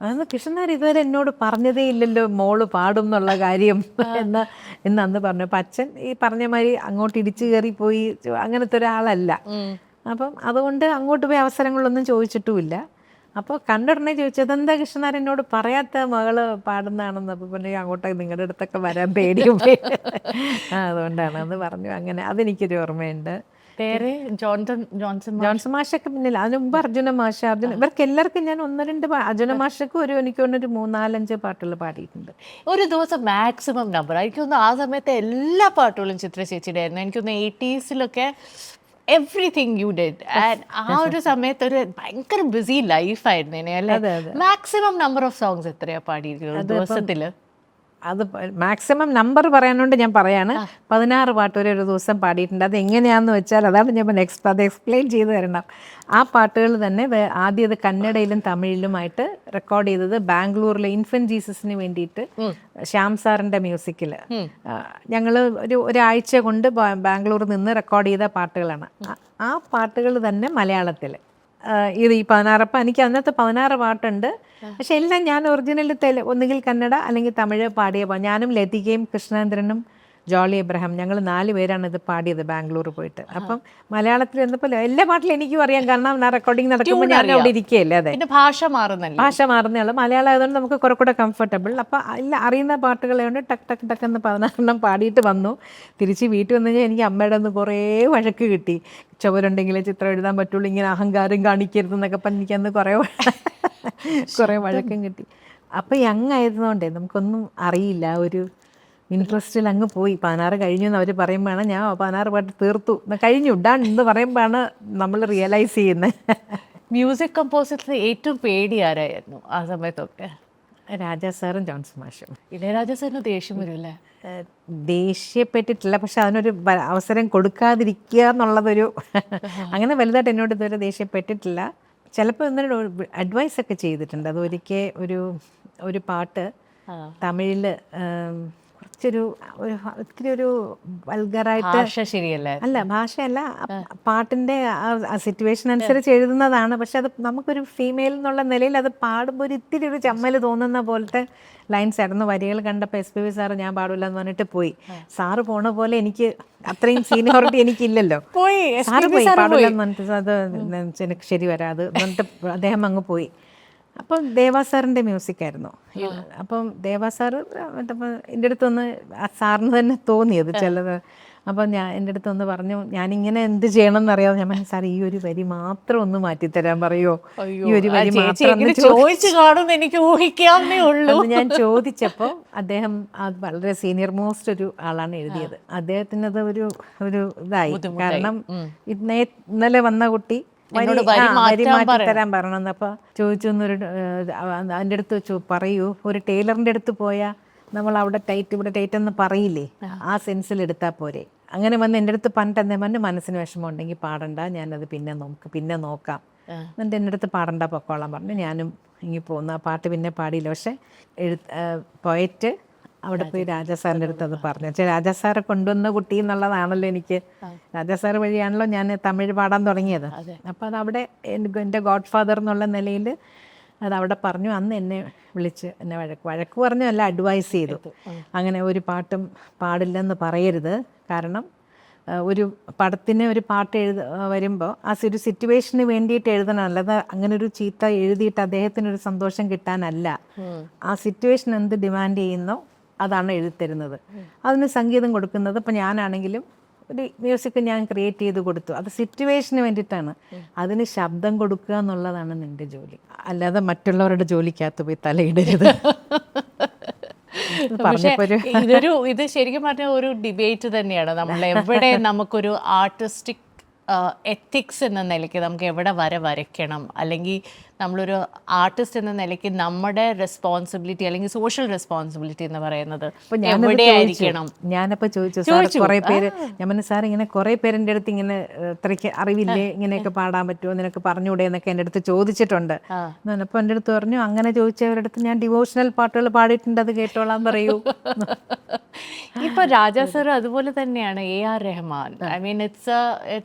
S2: അന്ന് കൃഷ്ണനാർ ഇതുവരെ എന്നോട് പറഞ്ഞതേ ഇല്ലല്ലോ മോള് പാടും എന്നുള്ള കാര്യം എന്ന് അന്ന് പറഞ്ഞു. അപ്പം അച്ഛൻ ഈ പറഞ്ഞ മാതിരി അങ്ങോട്ട് ഇടിച്ചു കയറിപ്പോയി അങ്ങനത്തെ ഒരാളല്ല. അപ്പം അതുകൊണ്ട് അങ്ങോട്ട് പോയി അവസരങ്ങളൊന്നും ചോദിച്ചിട്ടുമില്ല. അപ്പോൾ കണ്ടുടനെ ചോദിച്ചത് എന്താ കൃഷ്ണനാർ എന്നോട് പറയാത്ത മകള് പാടുന്നതാണെന്ന്. അപ്പോൾ പിന്നെ അങ്ങോട്ടൊക്കെ നിങ്ങളുടെ അടുത്തൊക്കെ വരാൻ പേടിയും അതുകൊണ്ടാണ് എന്ന് പറഞ്ഞു. അങ്ങനെ അതെനിക്കൊരു ഓർമ്മയുണ്ട്.
S3: പേര്
S2: ജോൺസൺ മാഷൊക്കെ പിന്നില്ല. അതിന് മുമ്പ് അർജുന മാഷ്, ഇവർക്ക് എല്ലാവർക്കും ഞാൻ 1-2 അർജുന മാഷക്കും എനിക്ക് തോന്നുന്നു 3-4-5 പാട്ടുകൾ പാടിയിട്ടുണ്ട്.
S3: ഒരു ദിവസം മാക്സിമം നമ്പർ എനിക്കൊന്ന് ആ സമയത്ത് എല്ലാ പാട്ടുകളും ചിത്ര ചേച്ചിയുടെ ആയിരുന്നു. എനിക്കൊന്ന് 80s-ലൊക്കെ എവ്രിതിങ് യു ഡിഡ്. ആൻഡ് ആ ഒരു സമയത്ത് ഒരു ഭയങ്കര ബിസി ലൈഫായിരുന്നു അല്ലേ? മാക്സിമം നമ്പർ ഓഫ് സോങ്സ് എത്രയാ പാടിയിരിക്കുന്നത് ദിവസത്തില്?
S2: അത് മാക്സിമം നമ്പർ പറയാനുണ്ട്, ഞാൻ പറയാണ്. 16 പാട്ട് വരെ ഒരു ദിവസം പാടിയിട്ടുണ്ട്. അത് എങ്ങനെയാണെന്ന് വെച്ചാൽ അതാണ് ഞാൻ അത് എക്സ്പ്ലെയിൻ ചെയ്ത് തരണം. ആ പാട്ടുകൾ തന്നെ ആദ്യം അത് കന്നഡയിലും തമിഴിലുമായിട്ട് റെക്കോർഡ് ചെയ്തത് ബാംഗ്ലൂരിലെ ഇൻഫന്റ് ജീസസിന് വേണ്ടിയിട്ട് ശ്യാം സാറിൻ്റെ മ്യൂസിക്കിൽ ഞങ്ങൾ ഒരാഴ്ച കൊണ്ട് ബാംഗ്ലൂരിൽ നിന്ന് റെക്കോർഡ് ചെയ്ത പാട്ടുകളാണ്. ആ പാട്ടുകൾ തന്നെ മലയാളത്തിൽ ഇത് ഈ 16. അപ്പം എനിക്ക് അന്നത്തെ 16 പാട്ടുണ്ട്. പക്ഷെ എല്ലാം ഞാൻ ഒറിജിനൽ ഒന്നുകിൽ കന്നഡ അല്ലെങ്കിൽ തമിഴ് പാടിയ ഞാനും ലതികയും കൃഷ്ണേന്ദ്രനും ജോളി എബ്രഹാം, ഞങ്ങൾ 4 പേരാണ് ഇത് പാടിയത് ബാംഗ്ലൂർ പോയിട്ട്. അപ്പം മലയാളത്തിൽ വന്നപ്പോൾ എല്ലാ പാട്ടിലും എനിക്കും അറിയാം, കാരണം റെക്കോർഡിങ് നടക്കുമ്പോൾ ഞാൻ അവിടെ ഇരിക്കുകയല്ലേ. അതെ,
S3: പിന്നെ ഭാഷ മാറുന്നല്ലേ,
S2: ഭാഷ മാറുന്നേ മലയാളം ആയതുകൊണ്ട് നമുക്ക് കുറെ കൂടെ കംഫർട്ടബിൾ. അപ്പം എല്ലാം അറിയുന്ന പാട്ടുകളെ കൊണ്ട് ടക്ക് ടക്ക് ടക്ക് എന്ന് 16 പാടിയിട്ട് വന്നു. തിരിച്ച് വീട്ടിൽ വന്നു കഴിഞ്ഞാൽ എനിക്ക് അമ്മയുടെ ഒന്ന് കുറേ വഴക്ക് കിട്ടി. ചുവരുണ്ടെങ്കിലേ ചിത്രം എഴുതാൻ പറ്റുള്ളൂ, ഇങ്ങനെ അഹങ്കാരം കാണിക്കരുത് എന്നൊക്കെ പറഞ്ഞ് എനിക്കന്ന് കുറേ വഴക്കം കിട്ടി. അപ്പം യങ് ആയിരുന്നോണ്ടേ നമുക്കൊന്നും അറിയില്ല, ഒരു ഇൻട്രസ്റ്റിൽ അങ്ങ് പോയി. 16 കഴിഞ്ഞു എന്ന് അവർ പറയുമ്പോഴാണ് ഞാൻ 16 പാട്ട് തീർത്തു കഴിഞ്ഞു ഡൺ എന്ന് പറയുമ്പോഴാണ് നമ്മൾ റിയലൈസ് ചെയ്യുന്നത്.
S3: മ്യൂസിക് കമ്പോസേഴ്സിൽ ഏറ്റവും പേടി ആരായിരുന്നു ആ സമയത്തൊക്കെ?
S2: രാജാ സാറും ജോൺസൺ മാഷും.
S3: ഇളയരാജ സാറിന് ദേഷ്യം വരുമല്ലേ?
S2: ദേഷ്യപ്പെട്ടിട്ടില്ല, പക്ഷെ അതിനൊരു അവസരം കൊടുക്കാതിരിക്കുക എന്നുള്ളതൊരു അങ്ങനെ വലുതായിട്ട് എന്നോട് ഇതുവരെ ദേഷ്യപ്പെട്ടിട്ടില്ല. ചിലപ്പോൾ എന്നോട് അഡ്വൈസ് ഒക്കെ ചെയ്തിട്ടുണ്ട്. അതൊരിക്കൽ ഒരു പാട്ട് തമിഴിൽ കുറച്ചൊരു ഒത്തിരി ഒരു വൾഗറായിട്ട്,
S3: ശരിയല്ലേ?
S2: അല്ല ഭാഷയല്ല, പാട്ടിൻ്റെ ആ സിറ്റുവേഷൻ അനുസരിച്ച് എഴുതുന്നതാണ്. പക്ഷെ അത് നമുക്കൊരു ഫീമെയിൽ എന്നുള്ള നിലയിൽ അത് പാടുമ്പോൾ ഒരു ഇത്തിരി ഒരു ചമ്മൽ തോന്നുന്ന പോലത്തെ ലൈൻസ് ആയിരുന്നു. വരികൾ കണ്ടപ്പോൾ SPB സാറ് ഞാൻ പാടില്ല എന്ന് പറഞ്ഞിട്ട് പോയി. സാറ് പോണ പോലെ എനിക്ക് അത്രയും സീനിയോറിറ്റി എനിക്കില്ലല്ലോ. സാറ് പോയി പാടില്ല എന്ന് പറഞ്ഞിട്ട് അത് എനിക്ക് ശരി വരാത് എന്നിട്ട് അദ്ദേഹം അങ്ങ് പോയി. അപ്പം ദേവാ സാറിൻ്റെ മ്യൂസിക്കായിരുന്നു. അപ്പം ദേവാ സാറ് എൻ്റെ അടുത്തൊന്ന് സാറിന് തന്നെ തോന്നിയത് ചിലത്. അപ്പം എൻ്റെ അടുത്തൊന്ന് പറഞ്ഞു, ഞാനിങ്ങനെ എന്ത് ചെയ്യണം എന്നറിയാതെ ഞാൻ പറഞ്ഞു, സാർ ഈ ഒരു വരി മാത്രം ഒന്ന് മാറ്റിത്തരാൻ പറയുമോ, ഈ ഒരു വരി മാത്രം
S3: എനിക്ക് ഊഹിക്കാവുന്നേ ഉള്ളൂ.
S2: ഞാൻ ചോദിച്ചപ്പോൾ അദ്ദേഹം അത് വളരെ സീനിയർ മോസ്റ്റ് ഒരു ആളാണ് എഴുതിയത്. അദ്ദേഹത്തിനത് ഒരു ഇതായി, കാരണം ഇന്നലെ വന്ന കുട്ടി വരി മാറ്റിത്തരാൻ പറയണമെന്ന്. അപ്പോൾ ചോദിച്ചൊന്നൊരു അതിൻ്റെ അടുത്ത് പറയൂ, ഒരു ടൈലറിൻ്റെ അടുത്ത് പോയാൽ നമ്മൾ അവിടെ ടൈറ്റ് ഇവിടെ ടൈറ്റ് എന്ന് പറയില്ലേ, ആ സെൻസിൽ എടുത്താൽ പോരെ. അങ്ങനെ വന്ന് എൻ്റെ അടുത്ത് പറഞ്ഞിട്ട് മനസ്സിന് വിഷമം ഉണ്ടെങ്കിൽ പാടണ്ട, ഞാനത് പിന്നെ നോക്കാം എന്നിട്ട് എൻ്റെ അടുത്ത് പാടണ്ട പൊക്കോളാൻ പറഞ്ഞു. ഞാനും ഇങ്ങനെ പോകുന്നു. ആ പാട്ട് പിന്നെ പാടിയില്ല. പക്ഷെ പോയറ്റ് അവിടെ പോയി രാജാ സാറിൻ്റെ അടുത്ത് അത് പറഞ്ഞു. വെച്ചാൽ രാജാ സാറെ കൊണ്ടുവന്ന കുട്ടി എന്നുള്ളതാണല്ലോ എനിക്ക്, രാജാ സാറ് വഴിയാണല്ലോ ഞാൻ തമിഴ് പാടാൻ തുടങ്ങിയത്. അപ്പോൾ അതവിടെ എൻ്റെ ഗോഡ് ഫാദർ എന്നുള്ള നിലയിൽ അതവിടെ പറഞ്ഞു. അന്ന് എന്നെ വിളിച്ച് എന്നെ വഴക്ക് പറഞ്ഞു, അല്ല അഡ്വൈസ് ചെയ്തു. അങ്ങനെ ഒരു പാട്ടും പാടില്ലെന്ന് പറയരുത്, കാരണം ഒരു പടത്തിന് ഒരു പാട്ട് വരുമ്പോൾ ആ ഒരു സിറ്റുവേഷന് വേണ്ടിയിട്ട് എഴുതണം, അല്ലാതെ അങ്ങനെ ഒരു ചീത്ത എഴുതിയിട്ട് അദ്ദേഹത്തിനൊരു സന്തോഷം കിട്ടാനല്ല. ആ സിറ്റുവേഷൻ എന്ത് ഡിമാൻഡ് ചെയ്യുന്നോ അതാണ് എഴുതിത്തരുന്നത്. അതിന് സംഗീതം കൊടുക്കുന്നത് ഇപ്പം ഞാനാണെങ്കിലും ഒരു മ്യൂസിക് ഞാൻ ക്രിയേറ്റ് ചെയ്ത് കൊടുത്തു, അത് സിറ്റുവേഷന് വേണ്ടിയിട്ടാണ്. അതിന് ശബ്ദം കൊടുക്കുക എന്നുള്ളതാണ് നിൻ്റെ ജോലി, അല്ലാതെ മറ്റുള്ളവരുടെ ജോലിക്കകത്ത് പോയി തലയിടരുത്.
S3: ഇത് ശരിക്കും പറഞ്ഞ ഒരു ഡിബേറ്റ് തന്നെയാണ്. നമ്മൾ എവിടെ നമുക്കൊരു ആർട്ടിസ്റ്റിക് എത്തിക്സ് എന്ന നിലയ്ക്ക് നമുക്ക് എവിടെ വരയ്ക്കണം, അല്ലെങ്കിൽ നമ്മളൊരു ആർട്ടിസ്റ്റ് എന്ന നിലയ്ക്ക് നമ്മുടെ റെസ്പോൺസിബിലിറ്റി അല്ലെങ്കിൽ സോഷ്യൽ റെസ്പോൺസിബിലിറ്റി എന്ന് പറയുന്നത് എവിടെയായിരിക്കണം.
S2: ഞാനപ്പോൾ ചോദിച്ചു കുറേ പേര്, ഞാൻ പറഞ്ഞു സാർ ഇങ്ങനെ കുറേ പേരെൻ്റെ അടുത്ത് ഇങ്ങനെ ഇത്രയ്ക്ക് അറിവില്ലേ, ഇങ്ങനെയൊക്കെ പാടാൻ പറ്റുമോ, നിനക്ക് പറഞ്ഞൂടെ എന്നൊക്കെ എൻ്റെ അടുത്ത് ചോദിച്ചിട്ടുണ്ട്. അപ്പോൾ എൻ്റെ അടുത്ത് പറഞ്ഞു, അങ്ങനെ ചോദിച്ചവരുടെ അടുത്ത് ഞാൻ ഡിവോഷണൽ പാട്ടുകൾ പാടിയിട്ടുണ്ട്, അത് കേട്ടോളാൻ പറയൂ.
S3: ഇപ്പൊ രാജാ സർ അതുപോലെ തന്നെയാണ് AR Rahman. I mean it's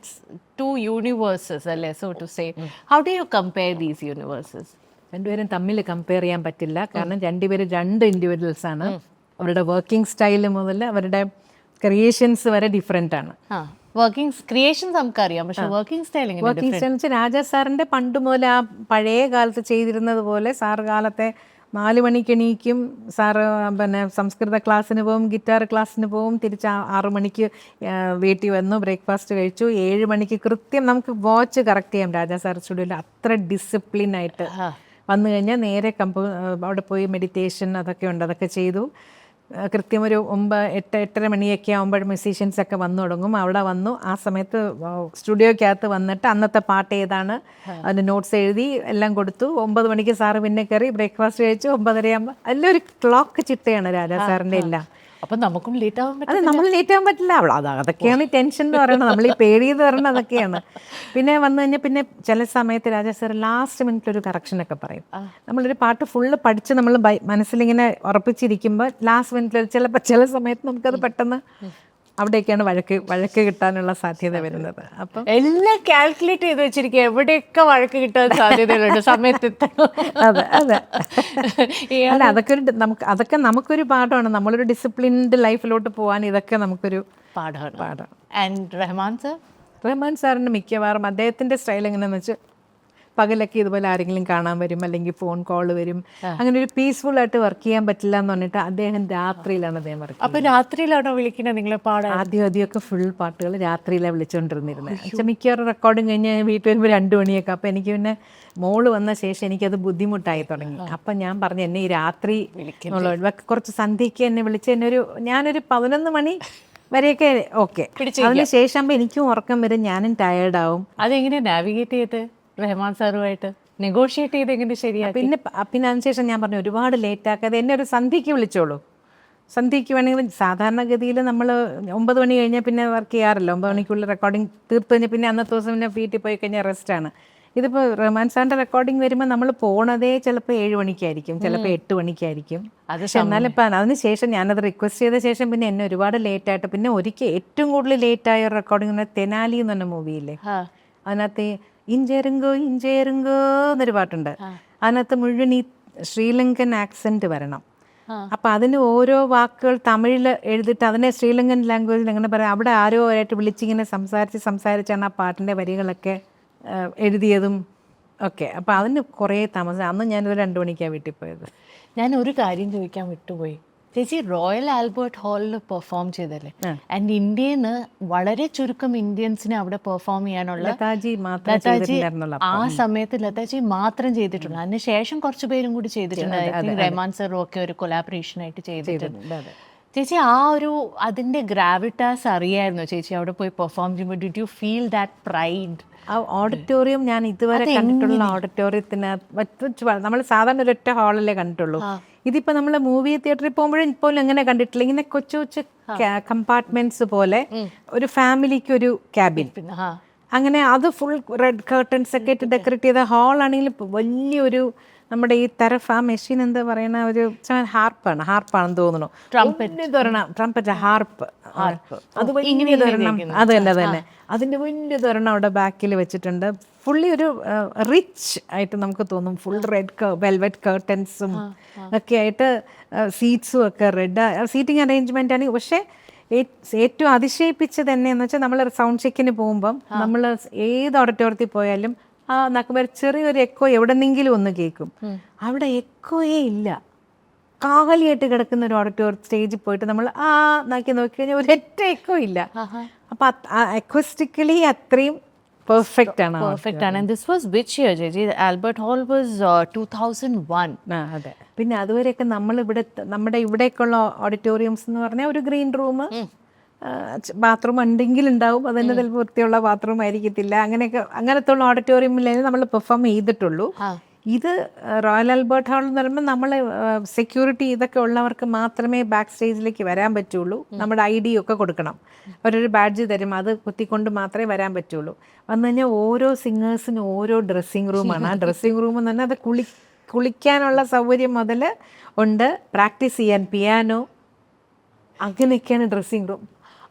S3: two universes അല്ലേ, so to say. How do you compare these universes?
S2: രണ്ടുപേരും തമ്മിൽ കമ്പയർ ചെയ്യാൻ പറ്റില്ല, കാരണം രണ്ടുപേരും 2 ഇൻഡിവിജ്വൽസ് ആണ്. അവരുടെ വർക്കിംഗ് സ്റ്റൈല് മുതൽ അവരുടെ ക്രിയേഷൻസ് വരെ ഡിഫറെൻ്റ് ആണ്.
S3: ക്രിയേഷൻസ് നമുക്കറിയാം, പക്ഷെ വർക്കിംഗ് സ്റ്റൈൽ
S2: വെച്ചാൽ രാജാ സാറിൻ്റെ പണ്ട് മുതൽ ആ പഴയ കാലത്ത് ചെയ്തിരുന്നത് പോലെ സാർ കാലത്തെ 4 മണിക്ക് എണീക്കും, സാറ് പിന്നെ സംസ്കൃത ക്ലാസ്സിന് പോകും, ഗിറ്റാർ ക്ലാസ്സിന് പോകും, തിരിച്ച് 6 മണിക്ക് വീട്ടിൽ വന്നു, ബ്രേക്ക്ഫാസ്റ്റ് കഴിച്ചു, 7 മണിക്ക് കൃത്യം നമുക്ക് വാച്ച് കറക്റ്റ് ചെയ്യാം. രാജാ സാർ സ്റ്റുഡിയോയിൽ അത്ര ഡിസിപ്ലിനായിട്ട് വന്നു കഴിഞ്ഞാൽ നേരെ അവിടെ പോയി മെഡിറ്റേഷൻ അതൊക്കെ ഉണ്ട്, അതൊക്കെ ചെയ്തു. കൃത്യം ഒരു 8-8:30 മണിയൊക്കെ ആകുമ്പോൾ മ്യൂസീഷ്യൻസൊക്കെ വന്നു തുടങ്ങും. അവിടെ വന്നു ആ സമയത്ത് സ്റ്റുഡിയോയ്ക്കകത്ത് വന്നിട്ട് അന്നത്തെ പാട്ട് ഏതാണ് അതിൻ്റെ നോട്ട്സ് എഴുതി എല്ലാം കൊടുത്തു. 9 മണിക്ക് സാറ് പിന്നെ കയറി ബ്രേക്ക്ഫാസ്റ്റ് കഴിച്ചു. 9:30 ആകുമ്പോൾ എല്ലാം ഒരു ക്ലോക്ക് ചിട്ടയാണ് രാജാ സാറിൻ്റെ എല്ലാം.
S3: അപ്പം നമുക്കും ലേറ്റ് ആവാൻ
S2: അത് നമ്മൾ ലേറ്റ് ആകാൻ പറ്റില്ല. അതൊക്കെയാണ് ടെൻഷൻ എന്ന് പറയുന്നത്, നമ്മൾ ഈ പേടി എന്ന് പറയുന്നത് അതൊക്കെയാണ്. പിന്നെ വന്നു കഴിഞ്ഞാൽ പിന്നെ ചില സമയത്ത് രാജാ സാർ ലാസ്റ്റ് മിനിറ്റിൽ ഒരു കറക്ഷനൊക്കെ പറയും. നമ്മളൊരു പാട്ട് ഫുള്ള് പഠിച്ച് നമ്മൾ മനസ്സിലിങ്ങനെ ഉറപ്പിച്ചിരിക്കുമ്പോൾ ലാസ്റ്റ് മിനിറ്റിൽ ചില സമയത്ത് നമുക്കത് പെട്ടെന്ന് അവിടെയൊക്കെയാണ് വഴക്ക് കിട്ടാനുള്ള സാധ്യത വരുന്നത്. അപ്പം
S3: എല്ലാം കാൽക്കുലേറ്റ് ചെയ്ത് വെച്ചിരിക്കുക, എവിടെയൊക്കെ വഴക്ക് കിട്ടാൻ സാധ്യതകളുണ്ട് സമയത്ത്.
S2: അതെ അതെ. അല്ല, അതൊക്കെ നമുക്കൊരു പാഠമാണ്. നമ്മളൊരു ഡിസിപ്ലിൻഡ് ലൈഫിലോട്ട് പോകാൻ ഇതൊക്കെ നമുക്കൊരു
S3: പാഠമാണ്. ആൻഡ്
S2: റഹ്മാൻ സാറിന് മിക്കവാറും അദ്ദേഹത്തിൻ്റെ സ്റ്റൈൽ എങ്ങനെയാണെന്ന് വെച്ചാൽ പകലൊക്കെ ഇതുപോലെ ആരെങ്കിലും കാണാൻ വരും, അല്ലെങ്കിൽ ഫോൺ കോൾ വരും. അങ്ങനെ ഒരു പീസ്ഫുൾ ആയിട്ട് വർക്ക് ചെയ്യാൻ പറ്റില്ല എന്ന് പറഞ്ഞിട്ട് അദ്ദേഹം രാത്രിയിലാണ് അദ്ദേഹം വർക്ക്.
S3: അപ്പൊ രാത്രിയിലാണോ വിളിക്കുന്നത് നിങ്ങളെ പാടാൻ?
S2: ആദ്യമൊക്കെ ഫുൾ പാട്ടുകൾ രാത്രിയിലാണ് വിളിച്ചുകൊണ്ടിരുന്നിരുന്നത്. പക്ഷെ മിക്കവാറും റെക്കോർഡിങ് കഴിഞ്ഞ് വീട്ടിൽ വരുമ്പോൾ 2 മണിയൊക്കെ. അപ്പം എനിക്ക് പിന്നെ മോള് വന്ന ശേഷം എനിക്കത് ബുദ്ധിമുട്ടായി തുടങ്ങി. അപ്പം ഞാൻ പറഞ്ഞു, എന്നെ ഈ രാത്രി കുറച്ച് സന്ധ്യയ്ക്ക് എന്നെ വിളിച്ച് ഞാനൊരു 11 മണി വരെയൊക്കെ ഓക്കെ. അതിന് ശേഷം എനിക്കും ഉറക്കം വരും, ഞാനും ടയേർഡാവും.
S3: അതെങ്ങനെ നാവിഗേറ്റ് ചെയ്ത് റഹ്മാൻ സാറുമായിട്ട് നെഗോഷിയേറ്റ് ചെയ്ത് എങ്ങനെ ശരിയാ?
S2: പിന്നെ അതിനുശേഷം ഞാൻ പറഞ്ഞു, ഒരുപാട് ലേറ്റ് ആക്കാതെ എന്നെ ഒരു സന്ധ്യയ്ക്ക് വിളിച്ചോളൂ. സന്ധ്യയ്ക്ക് വേണമെങ്കിൽ സാധാരണഗതിയിൽ നമ്മൾ 9 മണി കഴിഞ്ഞാൽ പിന്നെ വർക്ക് ചെയ്യാറില്ല. 9 മണിക്കുള്ളിൽ റെക്കോർഡിങ് തീർത്ത് കഴിഞ്ഞാൽ പിന്നെ അന്നത്തെ ദിവസം പിന്നെ വീട്ടിൽ പോയി കഴിഞ്ഞാൽ റെസ്റ്റാണ്. ഇതിപ്പോൾ റഹ്മാൻ സാറിൻ്റെ റെക്കോർഡിങ് വരുമ്പോൾ നമ്മൾ പോണതേ ചിലപ്പോൾ 7 മണിക്കായിരിക്കും, ചിലപ്പോൾ 8 മണിക്കായിരിക്കും. എന്നാലും ഇപ്പം അതിനുശേഷം ഞാനത് റിക്വസ്റ്റ് ചെയ്ത ശേഷം പിന്നെ എന്നെ ഒരുപാട് ലേറ്റായിട്ട്, പിന്നെ ഒരിക്കൽ ഏറ്റവും കൂടുതൽ ലേറ്റായ റെക്കോർഡിങ് തെനാലി എന്ന് പറഞ്ഞ മൂവിയില്ലേ, അതിനകത്ത് ഇഞ്ചേറുങ്കോ എന്നൊരു പാട്ടുണ്ട്. അതിനകത്ത് മുഴുവൻ ഈ ശ്രീലങ്കൻ ആക്സെന്റ് വരണം. അപ്പം അതിന് ഓരോ വാക്കുകൾ തമിഴിൽ എഴുതിയിട്ട് അതിനെ ശ്രീലങ്കൻ ലാംഗ്വേജിൽ എങ്ങനെ പറയാം, അവിടെ ആരോ ആയിട്ട് വിളിച്ചിങ്ങനെ സംസാരിച്ചാണ് ആ പാട്ടിൻ്റെ വരികളൊക്കെ എഴുതിയതും ഒക്കെ. അപ്പം അതിന് കുറേ താമസം. അന്ന് ഞാനൊരു 2 മണിക്കാണ് വീട്ടിൽ പോയത്.
S3: ഞാൻ ഒരു കാര്യം ചോദിക്കാൻ വിട്ടുപോയി. ചേച്ചി റോയൽ ആൽബർട്ട് ഹാളിൽ പെർഫോം ചെയ്തല്ലേ? ആൻഡ് ഇന്ത്യയിൽ നിന്ന് വളരെ ചുരുക്കം ഇന്ത്യൻസിനെ അവിടെ പെർഫോം ചെയ്യാനുള്ള
S2: ലതാജി
S3: ആ സമയത്ത് ലതാജി മാത്രം ചെയ്തിട്ടുള്ളൂ. അതിന് ശേഷം കുറച്ച് പേരും കൂടി ചെയ്തിട്ടുണ്ട്. റഹ്മാൻ സാറും ഒക്കെ ഒരു കൊലാബറേഷൻ ആയിട്ട് ചെയ്തിട്ടുണ്ട്. ചേച്ചി അതിന്റെ ഗ്രാവിറ്റാസ് അറിയായിരുന്നു ചേച്ചി അവിടെ പോയി പെർഫോം ചെയ്യുമ്പോൾ? Did you feel that pride?
S2: ആ ഓഡിറ്റോറിയം ഞാൻ ഇതുവരെ കണ്ടിട്ടുള്ള ഓഡിറ്റോറിയത്തിന് നമ്മൾ സാധാരണ ഒരൊറ്റ ഹാളിലേ കണ്ടിട്ടുള്ളൂ. ഇതിപ്പോൾ നമ്മൾ മൂവി തിയേറ്ററിൽ പോകുമ്പോഴും ഇപ്പോഴും എങ്ങനെ കണ്ടിട്ടില്ല, ഇങ്ങനെ കൊച്ചു കൊച്ചു കമ്പാർട്ട്മെന്റ്സ് പോലെ ഒരു ഫാമിലിക്ക് ഒരു ക്യാബിൻ, അങ്ങനെ അത് ഫുൾ റെഡ് കർട്ടൻസ് ഒക്കെ ആയിട്ട് ഡെക്കറേറ്റ് ചെയ്ത ഹാളാണെങ്കിൽ വലിയൊരു നമ്മുടെ ഈ തരഫ് ആ മെഷീൻ എന്താ പറയുന്ന ഒരു ഹാർപ്പാണെന്ന് തോന്നുന്നു. ട്രംപറ്റ് ഹാർപ്പ് അത് അത് തന്നെ അതിൻ്റെ വലിയതൊരെണ്ണം അവിടെ ബാക്കിൽ വെച്ചിട്ടുണ്ട്. ഫുള്ളി ഒരു റിച്ച് ആയിട്ട് നമുക്ക് തോന്നും. ഫുൾ റെഡ് വെൽവെറ്റ് കർട്ടൻസും ഒക്കെ ആയിട്ട് സീറ്റ്സും ഒക്കെ റെഡ് സീറ്റിംഗ് അറേഞ്ച്മെൻ്റ് ആണ്. പക്ഷേ ഏറ്റവും അതിശയിപ്പിച്ചത് എന്നെയെന്ന് വെച്ചാൽ നമ്മൾ സൗണ്ട് ചെക്കിന് പോകുമ്പം നമ്മൾ ഏത് ഓഡിറ്റോറിയത്തിൽ പോയാലും നമുക്ക് ചെറിയൊരു എക്കോ എവിടെന്നെങ്കിലും ഒന്ന് കേൾക്കും. അവിടെ എക്കോയേ ഇല്ല. കാലിയായിട്ട് കിടക്കുന്ന ഒരു ഓഡിറ്റോറിയം സ്റ്റേജിൽ പോയിട്ട് നമ്മൾ നോക്കി കഴിഞ്ഞാൽ ഒരൊറ്റ എക്കോ ഇല്ല. അപ്പം അക്വസ്റ്റിക്കലി അത്രയും പെർഫെക്റ്റ് ആണ്.
S3: This was which year, ചേച്ചി? Albert hall was 2001.
S2: അതെ. പിന്നെ അതുവരെയൊക്കെ നമ്മുടെ ഇവിടേക്കുള്ള ഓഡിറ്റോറിയംസ് എന്ന് പറഞ്ഞാൽ ഒരു ഗ്രീൻ റൂം, ബാത്റൂം ഉണ്ടെങ്കിലും ഉണ്ടാവും, അതിൻ്റെ ചിലപ്പോൾ വൃത്തിയുള്ള ബാത്റൂം ആയിരിക്കത്തില്ല. അങ്ങനത്തെ ഉള്ള ഓഡിറ്റോറിയമിലേ നമ്മൾ പെർഫോം ചെയ്തിട്ടുള്ളൂ. ഇത് റോയൽ ആൽബർട്ട് ഹാൾ എന്ന് പറയുമ്പോൾ നമ്മൾ സെക്യൂരിറ്റി ഇതൊക്കെ ഉള്ളവർക്ക് മാത്രമേ ബാക്ക് സ്റ്റേജിലേക്ക് വരാൻ പറ്റുള്ളൂ. നമ്മുടെ ID ഒക്കെ കൊടുക്കണം. അവരൊരു ബാഡ്ജ് തരും, അത് കുത്തിക്കൊണ്ട് മാത്രമേ വരാൻ പറ്റുള്ളൂ. വന്നു കഴിഞ്ഞാൽ ഓരോ സിംഗേഴ്സിനും ഓരോ ഡ്രസ്സിങ് റൂമാണ്. ആ ഡ്രസ്സിങ് റൂം എന്ന് പറഞ്ഞാൽ അത് കുളിക്കാനുള്ള സൗകര്യം മുതൽ ഉണ്ട്, പ്രാക്ടീസ് ചെയ്യാൻ പിയാനോ, അങ്ങനെയൊക്കെയാണ് ഡ്രസ്സിങ് റൂം.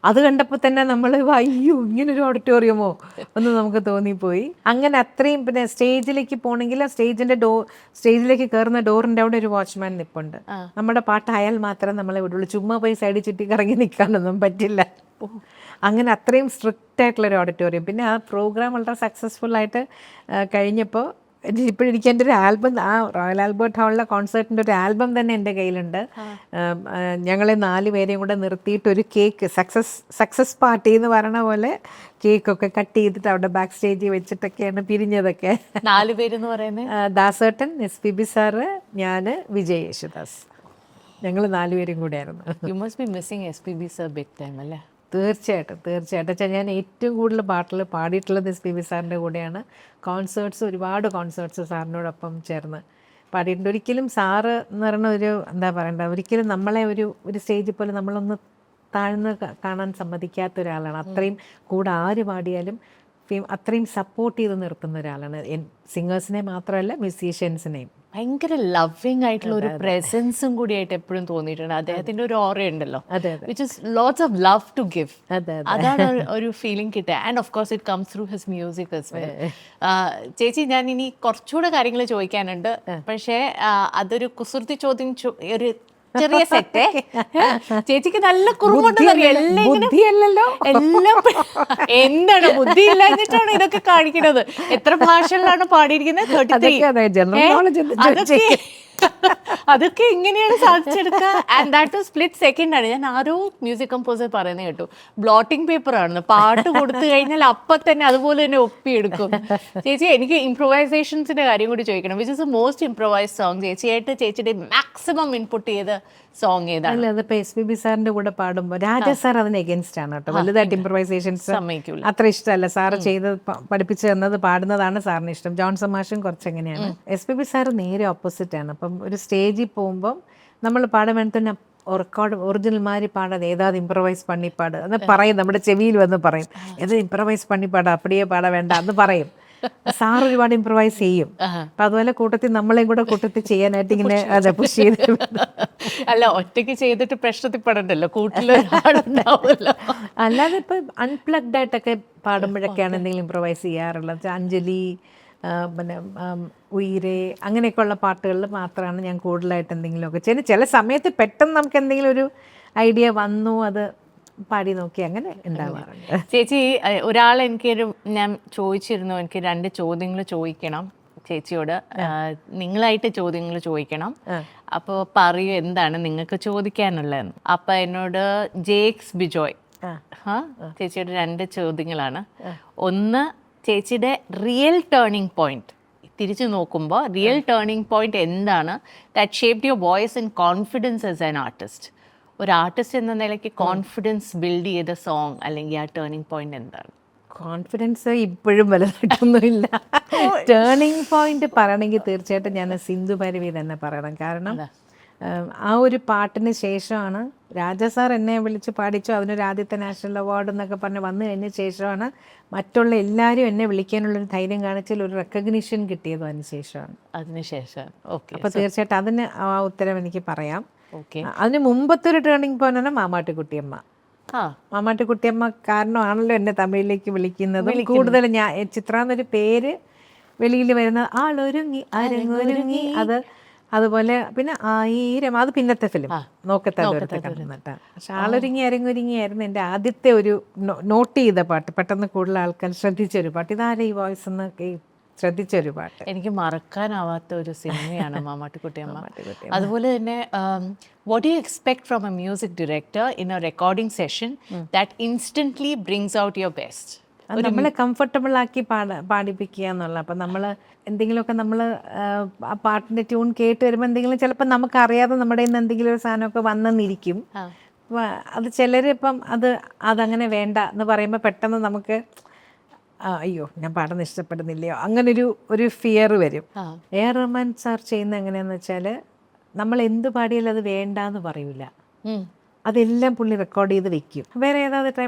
S2: അത് കണ്ടപ്പോൾ തന്നെ നമ്മൾ അയ്യോ ഇങ്ങനൊരു ഓഡിറ്റോറിയമോ എന്ന് നമുക്ക് തോന്നിപ്പോയി. അങ്ങനെ അത്രയും. പിന്നെ സ്റ്റേജിലേക്ക് പോകണമെങ്കിൽ സ്റ്റേജിലേക്ക് കയറുന്ന ഡോറിൻ്റെ അവിടെ ഒരു വാച്ച്മാൻ നിൽപ്പുണ്ട്. നമ്മുടെ പാട്ടായാൽ മാത്രമേ നമ്മളെ വിടുള്ളൂ. ചുമ്മാ പോയി സൈഡിൽ ചുറ്റി കറങ്ങി നിൽക്കാനൊന്നും പറ്റില്ല. അങ്ങനെ അത്രയും സ്ട്രിക്റ്റ് ആയിട്ടുള്ളൊരു ഓഡിറ്റോറിയം. പിന്നെ ആ പ്രോഗ്രാം വളരെ സക്സസ്ഫുൾ ആയിട്ട് കഴിഞ്ഞപ്പോൾ ഇപ്പോഴെനിക്ക് എൻ്റെ ഒരു ആൽബം, ആ റോയൽ ആൽബർട്ട് ഹാളിലെ കോൺസേർട്ടിൻ്റെ ഒരു ആൽബം തന്നെ എൻ്റെ കയ്യിലുണ്ട്. ഞങ്ങളെ 4 പേരെയും കൂടെ നിർത്തിയിട്ട് ഒരു കേക്ക് സക്സസ് പാർട്ടി എന്ന് പറയണ പോലെ കേക്കൊക്കെ കട്ട് ചെയ്തിട്ട് അവിടെ ബാക്ക് സ്റ്റേജിൽ വെച്ചിട്ടൊക്കെയാണ് പിരിഞ്ഞതൊക്കെ.
S3: 4 പേരെന്ന് പറയുന്നത്
S2: ദാസേട്ടൻ, SPB സാറ്, ഞാൻ, വിജയ് യേശുദാസ്, ഞങ്ങൾ 4 പേരും കൂടെയായിരുന്നു.
S3: You must be missing SPB sir big time അല്ലേ?
S2: തീർച്ചയായിട്ടും. ഞാൻ ഏറ്റവും കൂടുതൽ പാട്ടിൽ പാടിയിട്ടുള്ളത് SPB സാറിൻ്റെ കൂടെയാണ്. ഒരുപാട് കോൺസേർട്സ് സാറിനോടൊപ്പം ചേർന്ന് പാടിയിട്ടുണ്ട്. ഒരിക്കലും സാറ് എന്ന് പറയുന്ന എന്താ പറയണ്ട, ഒരിക്കലും നമ്മളെ ഒരു സ്റ്റേജിൽ പോലെ നമ്മളൊന്ന് താഴ്ന്ന് കാണാൻ സമ്മതിക്കാത്ത ഒരാളാണ്. അത്രയും കൂടെ ആര് പാടിയാലും അത്രയും സപ്പോർട്ട് ചെയ്ത് നിർത്തുന്ന ഒരാളാണ്. സിംഗേഴ്സിനെ മാത്രമല്ല മ്യൂസീഷ്യൻസിനെയും.
S3: ഭയങ്കര ലവിങ് ആയിട്ടുള്ള ഒരു പ്രസൻസും കൂടിയായിട്ട് എപ്പോഴും തോന്നിയിട്ടുണ്ട്. അദ്ദേഹത്തിന്റെ ഒരു ഓറ ഉണ്ടല്ലോ, which is lots of love to give. അതാണ് ഒരു ഫീലിംഗ് കിട്ടുക. And of course it comes through his music as well. ചേച്ചി, ഞാൻ ഇനി കുറച്ചുകൂടെ കാര്യങ്ങൾ ചോദിക്കാനുണ്ട്, പക്ഷേ അതൊരു കുസൃതി ചോദ്യം, ഒരു ചെറിയ സെറ്റ്. ചേച്ചിക്ക് നല്ല
S2: ബുദ്ധിയല്ലല്ലോ.
S3: എല്ലാം എന്താണ് ബുദ്ധി ഇല്ലാഞ്ഞിട്ടാണ് ഇതൊക്കെ കാണിക്കുന്നത്. എത്ര ഭാഷകളിലാണ് പാടിയിരിക്കുന്നത്? 33. അതൊക്കെ ഇങ്ങനെയാണ് സാധിച്ചെടുക്കുക. ആൻഡ് ദാറ്റ് സ്പ്ലിറ്റ് സെക്കൻഡ് ആണ്. ഞാൻ ആരോ മ്യൂസിക് കമ്പോസർ പറയുന്നത് കേട്ടു, ബ്ലോട്ടിംഗ് പേപ്പർ ആണെന്ന്. പാട്ട് കൊടുത്തു കഴിഞ്ഞാൽ അപ്പം തന്നെ അതുപോലെ തന്നെ ഒപ്പിയെടുക്കും. ചേച്ചി, എനിക്ക് ഇംപ്രൊവൈസേഷൻസിന്റെ കാര്യം കൂടി ചോദിക്കണം. Which is a most improvise song ചേച്ചിയായിട്ട് ചേച്ചിയുടെ മാക്സിമം ഇൻപുട്ട് ചെയ്ത സോങ് ഏതാണ്?
S2: അതിപ്പോ SPB സാറിന്റെ കൂടെ പാടുമ്പോൾ രാജ സാർ അതിന് എഗൻസ്റ്റ് ആണ് കേട്ടോ. വലുതായിട്ട് ഇംപ്രൊവൈസേഷൻസ് അത്ര ഇഷ്ടമല്ല. സാറ് ചെയ്ത് പഠിപ്പിച്ചു തന്നത് പാടുന്നതാണ് സാറിന് ഇഷ്ടം. ജോൺസൺ മാഷും കുറച്ച് എങ്ങനെയാണ്. SPB സാർ നേരെ ഓപ്പോസിറ്റ് ആണ്. അപ്പം ഒരു സ്റ്റേജിൽ പോകുമ്പം നമ്മൾ പാടാൻ വേണ്ടി തന്നെ റെക്കോർഡ് ഒറിജിനൽ മാതിരി പാടാതെ ഏതാത് ഇംപ്രവൈസ് പണിപ്പാട് എന്ന് പറയും. നമ്മുടെ ചെവിയിൽ വന്ന് പറയും, ഏത് ഇംപ്രവൈസ് പണിപ്പാട് അപ്പടിയേ പാടാൻ വേണ്ട എന്ന് പറയും. സാർ ഒരുപാട് ഇംപ്രവൈസ് ചെയ്യും. അപ്പൊ അതുപോലെ കൂട്ടത്തിൽ നമ്മളെയും കൂടെ കൂട്ടത്തിൽ ചെയ്യാനായിട്ട് ഇങ്ങനെ അതെ പുഷ് ചെയ്ത്.
S3: അല്ല, ഒറ്റയ്ക്ക് ചെയ്തിട്ട് പ്രശ്നത്തിൽപ്പെടണ്ടല്ലോ, കൂട്ടിലുണ്ടാവുമല്ലോ.
S2: അല്ലാതെ ഇപ്പൊ അൺപ്ലഗ്ഡ് ആയിട്ടൊക്കെ പാടുമ്പോഴൊക്കെയാണ് എന്തെങ്കിലും ഇംപ്രവൈസ് ചെയ്യാറുള്ളത്. അഞ്ജലി, പിന്നെ ഉയിരെ, അങ്ങനെയൊക്കെയുള്ള പാട്ടുകളിൽ മാത്രമാണ് ഞാൻ കൂടുതലായിട്ട് എന്തെങ്കിലുമൊക്കെ ചെയ്യുന്നത്. ചില സമയത്ത് പെട്ടെന്ന് നമുക്ക് എന്തെങ്കിലും ഒരു ഐഡിയ വന്നു, അത് പാടി നോക്കി അങ്ങനെ ഉണ്ടാവാറുണ്ട്.
S3: ചേച്ചി, ഒരാൾ ഞാൻ ചോദിച്ചിരുന്നു, എനിക്ക് 2 ചോദ്യങ്ങൾ ചോദിക്കണം ചേച്ചിയോട്. നിങ്ങളായിട്ട് ചോദ്യങ്ങൾ ചോദിക്കണം. അപ്പോൾ പറയൂ എന്താണ് നിങ്ങൾക്ക് ചോദിക്കാനുള്ളതെന്ന്. അപ്പം എന്നോട് ജേക്സ് ബിജോയ് ചേച്ചിയുടെ 2 ചോദ്യങ്ങളാണ്. ഒന്ന്, ചേച്ചിയുടെ റിയൽ ടേണിംഗ് പോയിന്റ്, തിരിച്ചു നോക്കുമ്പോൾ റിയൽ ടേണിംഗ് പോയിന്റ് എന്താണ് that shaped your voice and confidence as an artist? ഒരു ആർട്ടിസ്റ്റ് എന്ന നിലയ്ക്ക് കോൺഫിഡൻസ് ബിൽഡ് ചെയ്ത സോങ് അല്ലെങ്കിൽ ആ ടേണിംഗ് പോയിന്റ് എന്താണ്?
S2: കോൺഫിഡൻസ് ഇപ്പോഴും വലുതായിട്ടൊന്നുമില്ല. ടേണിംഗ് പോയിന്റ് പറയണമെങ്കിൽ തീർച്ചയായിട്ടും ഞാൻ സിന്ധു ഭൈരവി തന്നെ പറയണം. കാരണം ആ ഒരു പാട്ടിന് ശേഷമാണ് രാജ സാർ എന്നെ വിളിച്ച് പാടിച്ചു. അതിനൊരു ആദ്യത്തെ നാഷണൽ അവാർഡ് എന്നൊക്കെ പറഞ്ഞ് വന്നു കഴിഞ്ഞ ശേഷമാണ് മറ്റുള്ള എല്ലാവരും എന്നെ വിളിക്കാനുള്ളൊരു ധൈര്യം കാണിച്ചാൽ ഒരു റെക്കഗ്നിഷൻ കിട്ടിയതും
S3: അതിനുശേഷം. ഓക്കെ,
S2: അപ്പോൾ തീർച്ചയായിട്ടും അതിന് ആ ഉത്തരം എനിക്ക് പറയാം. അതിന് മുമ്പത്തെ ഒരു ടേണിംഗ് പോയിന്റാണ് മാമാട്ടിക്കുട്ടിയമ്മ. മാമാട്ടിക്കുട്ടിയമ്മ കാരണമാണല്ലോ എന്നെ തമിഴിലേക്ക് വിളിക്കുന്നത്. കൂടുതൽ ഞാൻ ചിത്ര എന്നൊരു പേര് വെളിയിൽ വരുന്നത് ആളൊരുങ്ങി അരങ്ങൊരുങ്ങി, അതുപോലെ പിന്നെ 1000, അത് പിന്നത്തെ ഫിലിം നോക്കത്തെ കണ്ടിട്ടാണ്. പക്ഷെ ആളൊരുങ്ങി അരങ്ങൊരുങ്ങി ആയിരുന്നു എൻ്റെ ആദ്യത്തെ ഒരു നോട്ട് ചെയ്ത പാട്ട്. പെട്ടെന്ന് കൂടുതൽ ആൾക്കാർ ശ്രദ്ധിച്ചൊരു പാട്ട്. ഇതാരെ ഈ വോയിസ് എന്ന് ശ്രദ്ധിച്ചൊരു പാട്ട്.
S3: എനിക്ക് മറക്കാനാവാത്ത ഒരു സിനിമയാണ് മാമാട്ടിക്കുട്ടിയമ്മ. അതുപോലെ തന്നെ what do you expect from a music director in a recording session that instantly brings out your best?
S2: നമ്മളെ കംഫർട്ടബിൾ ആക്കി പാടിപ്പിക്കുക എന്നുള്ള. അപ്പം നമ്മൾ എന്തെങ്കിലുമൊക്കെ നമ്മൾ ആ പാട്ടിൻ്റെ ട്യൂൺ കേട്ട് വരുമ്പോൾ എന്തെങ്കിലും ചിലപ്പോൾ നമുക്കറിയാതെ നമ്മുടെ നിന്ന് എന്തെങ്കിലും ഒരു സാധനമൊക്കെ വന്നെന്നിരിക്കും. അത് ചിലരിപ്പം അതങ്ങനെ വേണ്ട എന്ന് പറയുമ്പോൾ പെട്ടെന്ന് നമുക്ക് അയ്യോ ഞാൻ പാടുന്ന ഇഷ്ടപ്പെടുന്നില്ലയോ അങ്ങനൊരു ഫിയർ വരും. A.R. റഹ്മാൻ സാർ ചെയ്യുന്ന എങ്ങനെയാന്ന് വെച്ചാൽ നമ്മൾ എന്ത് പാടിയാലും അത് വേണ്ടാന്ന് പറയൂല. അതെല്ലാം പുള്ളി റെക്കോർഡ് ചെയ്ത് വെക്കും. വേറെ ഏതാவது ട്രൈ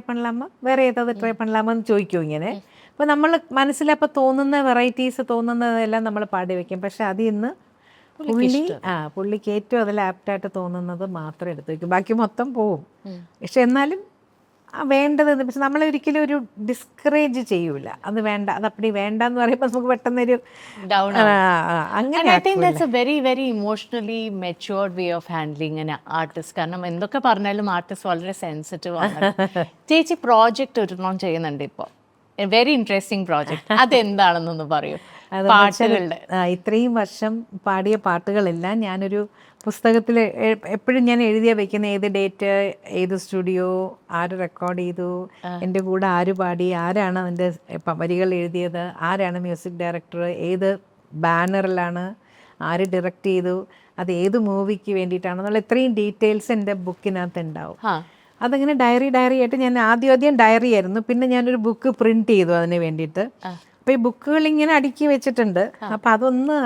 S2: பண்ணலாമെന്ന് ചോദിക്കും ഇങ്ങനെ. അപ്പോൾ നമ്മൾ മനസ്സിലപ്പോൾ തോന്നുന്ന വെറൈറ്റീസ് തോന്നുന്നതെല്ലാം നമ്മൾ പാടി വെക്കും. പക്ഷെ അതിൽ നിന്ന് പുള്ളിക്ക് ഏറ്റവും അതിൽ ആപ്റ്റായിട്ട് തോന്നുന്നത് മാത്രം എടുത്ത് വെക്കും. ബാക്കി മൊത്തം പോവും. പക്ഷെ എന്നാലും വേണ്ടതെന്ന് പക്ഷെ നമ്മളൊരിക്കലും ഒരു ഡിസ്കറേജ് ചെയ്യൂല. അത് വേണ്ട, അത് അപ്പടി വേണ്ട എന്ന് പറയുമ്പോൾ നമുക്ക് പെട്ടെന്നൊരു
S3: ഡൗൺ. അങ്ങനെ I think that's A very very emotionally matured way of handling an artist. കാരണം എന്തൊക്കെ പറഞ്ഞാലും ആർട്ടിസ്റ്റ് വളരെ സെൻസിറ്റീവ് ആണ്. ചേച്ചി പ്രോജക്റ്റ് ഒരെണ്ണം ചെയ്യുന്നുണ്ട് ഇപ്പോൾ, വെരി ഇൻട്രസ്റ്റിംഗ് പ്രോജക്റ്റ്. അതെന്താണെന്നൊന്ന് പറയൂ? പാട്ടുകളുടെ
S2: ഇത്രയും വർഷം പാടിയ പാട്ടുകളെല്ലാം ഞാനൊരു പുസ്തകത്തിൽ എപ്പോഴും ഞാൻ എഴുതിയ വയ്ക്കുന്ന ഏത് ഡേറ്റ്, ഏത് സ്റ്റുഡിയോ, ആര് റെക്കോർഡ് ചെയ്തു, എൻ്റെ കൂടെ ആര് പാടി, ആരാണ് അതിൻ്റെ വരികൾ എഴുതിയത്, ആരാണ് മ്യൂസിക് ഡയറക്ടർ, ഏത് ബാനറിലാണ്, ആര് ഡയറക്റ്റ് ചെയ്തു, അത് ഏത് മൂവിക്ക് വേണ്ടിയിട്ടാണെന്നുള്ള ഇത്രയും ഡീറ്റെയിൽസ് എൻ്റെ ബുക്കിനകത്ത് ഉണ്ടാവും. അതങ്ങനെ ഡയറി ആയിട്ട് ഞാൻ ആദ്യം ഡയറി ആയിരുന്നു. പിന്നെ ഞാനൊരു ബുക്ക് പ്രിന്റ് ചെയ്തു അതിന് വേണ്ടിയിട്ട്. അപ്പോൾ ഈ ബുക്കുകൾ ഇങ്ങനെ അടുക്കി വെച്ചിട്ടുണ്ട്. അപ്പോൾ അതൊന്ന്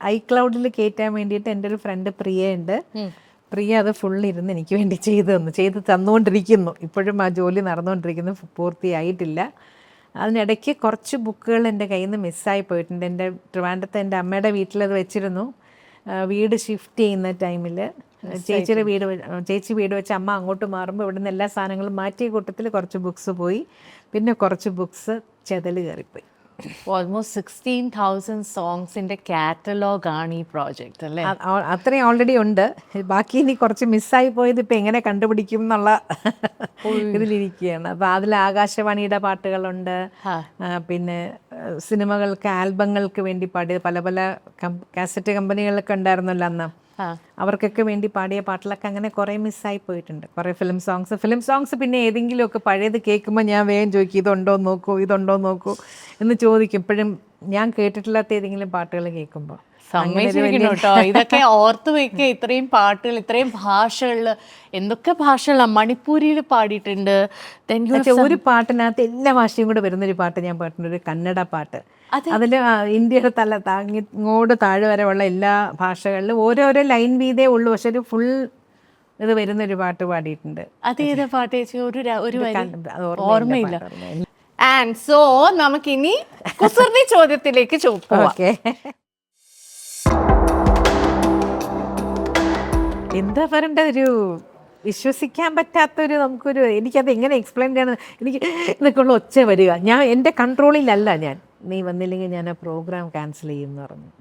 S2: iCloud കയറ്റാൻ വേണ്ടിയിട്ട് എൻ്റെ ഒരു ഫ്രണ്ട് പ്രിയ ഉണ്ട്. പ്രിയ അത് ഫുള്ളിരുന്ന് എനിക്ക് വേണ്ടി ചെയ്ത് തന്നുകൊണ്ടിരിക്കുന്നു. ഇപ്പോഴും ആ ജോലി നടന്നുകൊണ്ടിരിക്കുന്നു, പൂർത്തിയായിട്ടില്ല. അതിനിടയ്ക്ക് കുറച്ച് ബുക്കുകൾ എൻ്റെ കയ്യിൽ നിന്ന് മിസ്സായി പോയിട്ടുണ്ട്. എൻ്റെ ട്രിവാൻഡ്രത്ത് എൻ്റെ അമ്മയുടെ വീട്ടിലത് വെച്ചിരുന്നു. വീട് ഷിഫ്റ്റ് ചെയ്യുന്ന ടൈമിൽ ചേച്ചി വീട് വെച്ച് അമ്മ അങ്ങോട്ട് മാറുമ്പോൾ ഇവിടുന്ന് എല്ലാ സാധനങ്ങളും മാറ്റിയ കൂട്ടത്തിൽ കുറച്ച് ബുക്സ് പോയി, പിന്നെ കുറച്ച് ബുക്സ് ചെതൽ കയറിപ്പോയി.
S3: ഓൾമോസ്റ്റ് 16,000 സോങ്സിന്റെ കാറ്റലോഗ് ആണ് ഈ പ്രോജക്റ്റ് അല്ലേ?
S2: അത്രയും ഓൾറെഡി ഉണ്ട്. ബാക്കി ഇനി കുറച്ച് മിസ്സായി പോയത് ഇപ്പം എങ്ങനെ കണ്ടുപിടിക്കും എന്നുള്ള ഇതിലിരിക്കുകയാണ്. അപ്പോൾ അതിൽ ആകാശവാണിയുടെ പാട്ടുകളുണ്ട്, പിന്നെ സിനിമകൾക്ക് ആൽബങ്ങൾക്ക് വേണ്ടി പാടിയ പല പല കാസറ്റ് കമ്പനികളൊക്കെ ഉണ്ടായിരുന്നല്ലോ അന്ന്, അവർക്കൊക്കെ വേണ്ടി പാടിയ പാട്ടിലൊക്കെ അങ്ങനെ കുറേ മിസ്സായി പോയിട്ടുണ്ട്. കുറേ ഫിലിം സോങ്സ് പിന്നെ ഏതെങ്കിലുമൊക്കെ പഴയത് കേൾക്കുമ്പോൾ ഞാൻ വേഗം ചോദിക്കും ഇതുണ്ടോ നോക്കൂ എന്ന് ചോദിക്കും. ഇപ്പോഴും ഞാൻ കേട്ടിട്ടില്ലാത്ത ഏതെങ്കിലും പാട്ടുകൾ കേൾക്കുമ്പോൾ.
S3: സമ്മതിച്ചിരിക്കുന്നു കേട്ടോ, ഇതൊക്കെ ഓർത്ത് വെക്കുക. ഇത്രയും പാട്ടുകൾ, ഇത്രയും ഭാഷകളിൽ, എന്തൊക്കെ ഭാഷകളാണ്. മണിപ്പൂരിയിൽ പാടിയിട്ടുണ്ട്.
S2: ഒരു പാട്ടിനകത്ത് എല്ലാ ഭാഷയും കൂടെ വരുന്നൊരു പാട്ട് ഞാൻ പാട്ടിട്ടുണ്ട്, ഒരു കന്നഡ പാട്ട്. അതിൽ ഇന്ത്യയുടെ ഇങ്ങോട്ട് താഴെ വരെ ഉള്ള എല്ലാ ഭാഷകളിലും ഓരോരോ ലൈൻ വീതേ ഉള്ളൂ, പക്ഷെ ഒരു ഫുൾ ഇത് വരുന്നൊരു പാട്ട് പാടിയിട്ടുണ്ട്.
S3: അതേതാ പാട്ട് ചേച്ചി? ഒരു ഓർമ്മയില്ല. ആൻഡ് സോ നമുക്കിനി കുസൃതി ചോദ്യത്തിലേക്ക് പോവാം.
S2: എന്താ പറയണ്ട, ഒരു വിശ്വസിക്കാൻ പറ്റാത്തൊരു എനിക്കത് എങ്ങനെ എക്സ്പ്ലെയിൻ ചെയ്യണം, എനിക്ക് ഇതൊക്കെ ഉള്ള ഒച്ച വരിക. എൻ്റെ കൺട്രോളിലല്ല ഞാൻ. നീ വന്നില്ലെങ്കിൽ ഞാൻ ആ പ്രോഗ്രാം ക്യാൻസൽ ചെയ്യുമെന്ന് പറഞ്ഞു.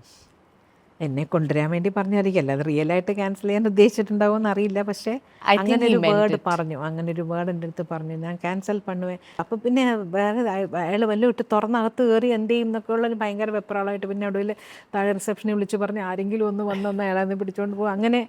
S2: എന്നെ കൊണ്ടുവരാൻ വേണ്ടി പറഞ്ഞായിരിക്കല്ല, അത് റിയലായിട്ട് ക്യാൻസൽ ചെയ്യാൻ ഉദ്ദേശിച്ചിട്ടുണ്ടാവുമെന്ന് അറിയില്ല. പക്ഷേ അങ്ങനെ ഒരു വേർഡ് പറഞ്ഞു, അങ്ങനെ ഒരു വേർഡ് എൻ്റെ അടുത്ത് പറഞ്ഞു, ഞാൻ ക്യാൻസൽ പണുവേ. അപ്പോൾ പിന്നെ വേറെ അയാൾ വല്ലതും ഇട്ട് തുറന്നകത്ത് കയറി എന്ത് ചെയ്യും എന്നൊക്കെ ഉള്ളൊരു ഭയങ്കര വെപ്രാളമായിട്ട് പിന്നെ ഒടുവിൽ താഴെ റിസപ്ഷനെ വിളിച്ച് പറഞ്ഞ് ആരെങ്കിലും ഒന്ന് വന്നൊന്ന് അയാളെ പിടിച്ചുകൊണ്ട് പോകും. അങ്ങനെ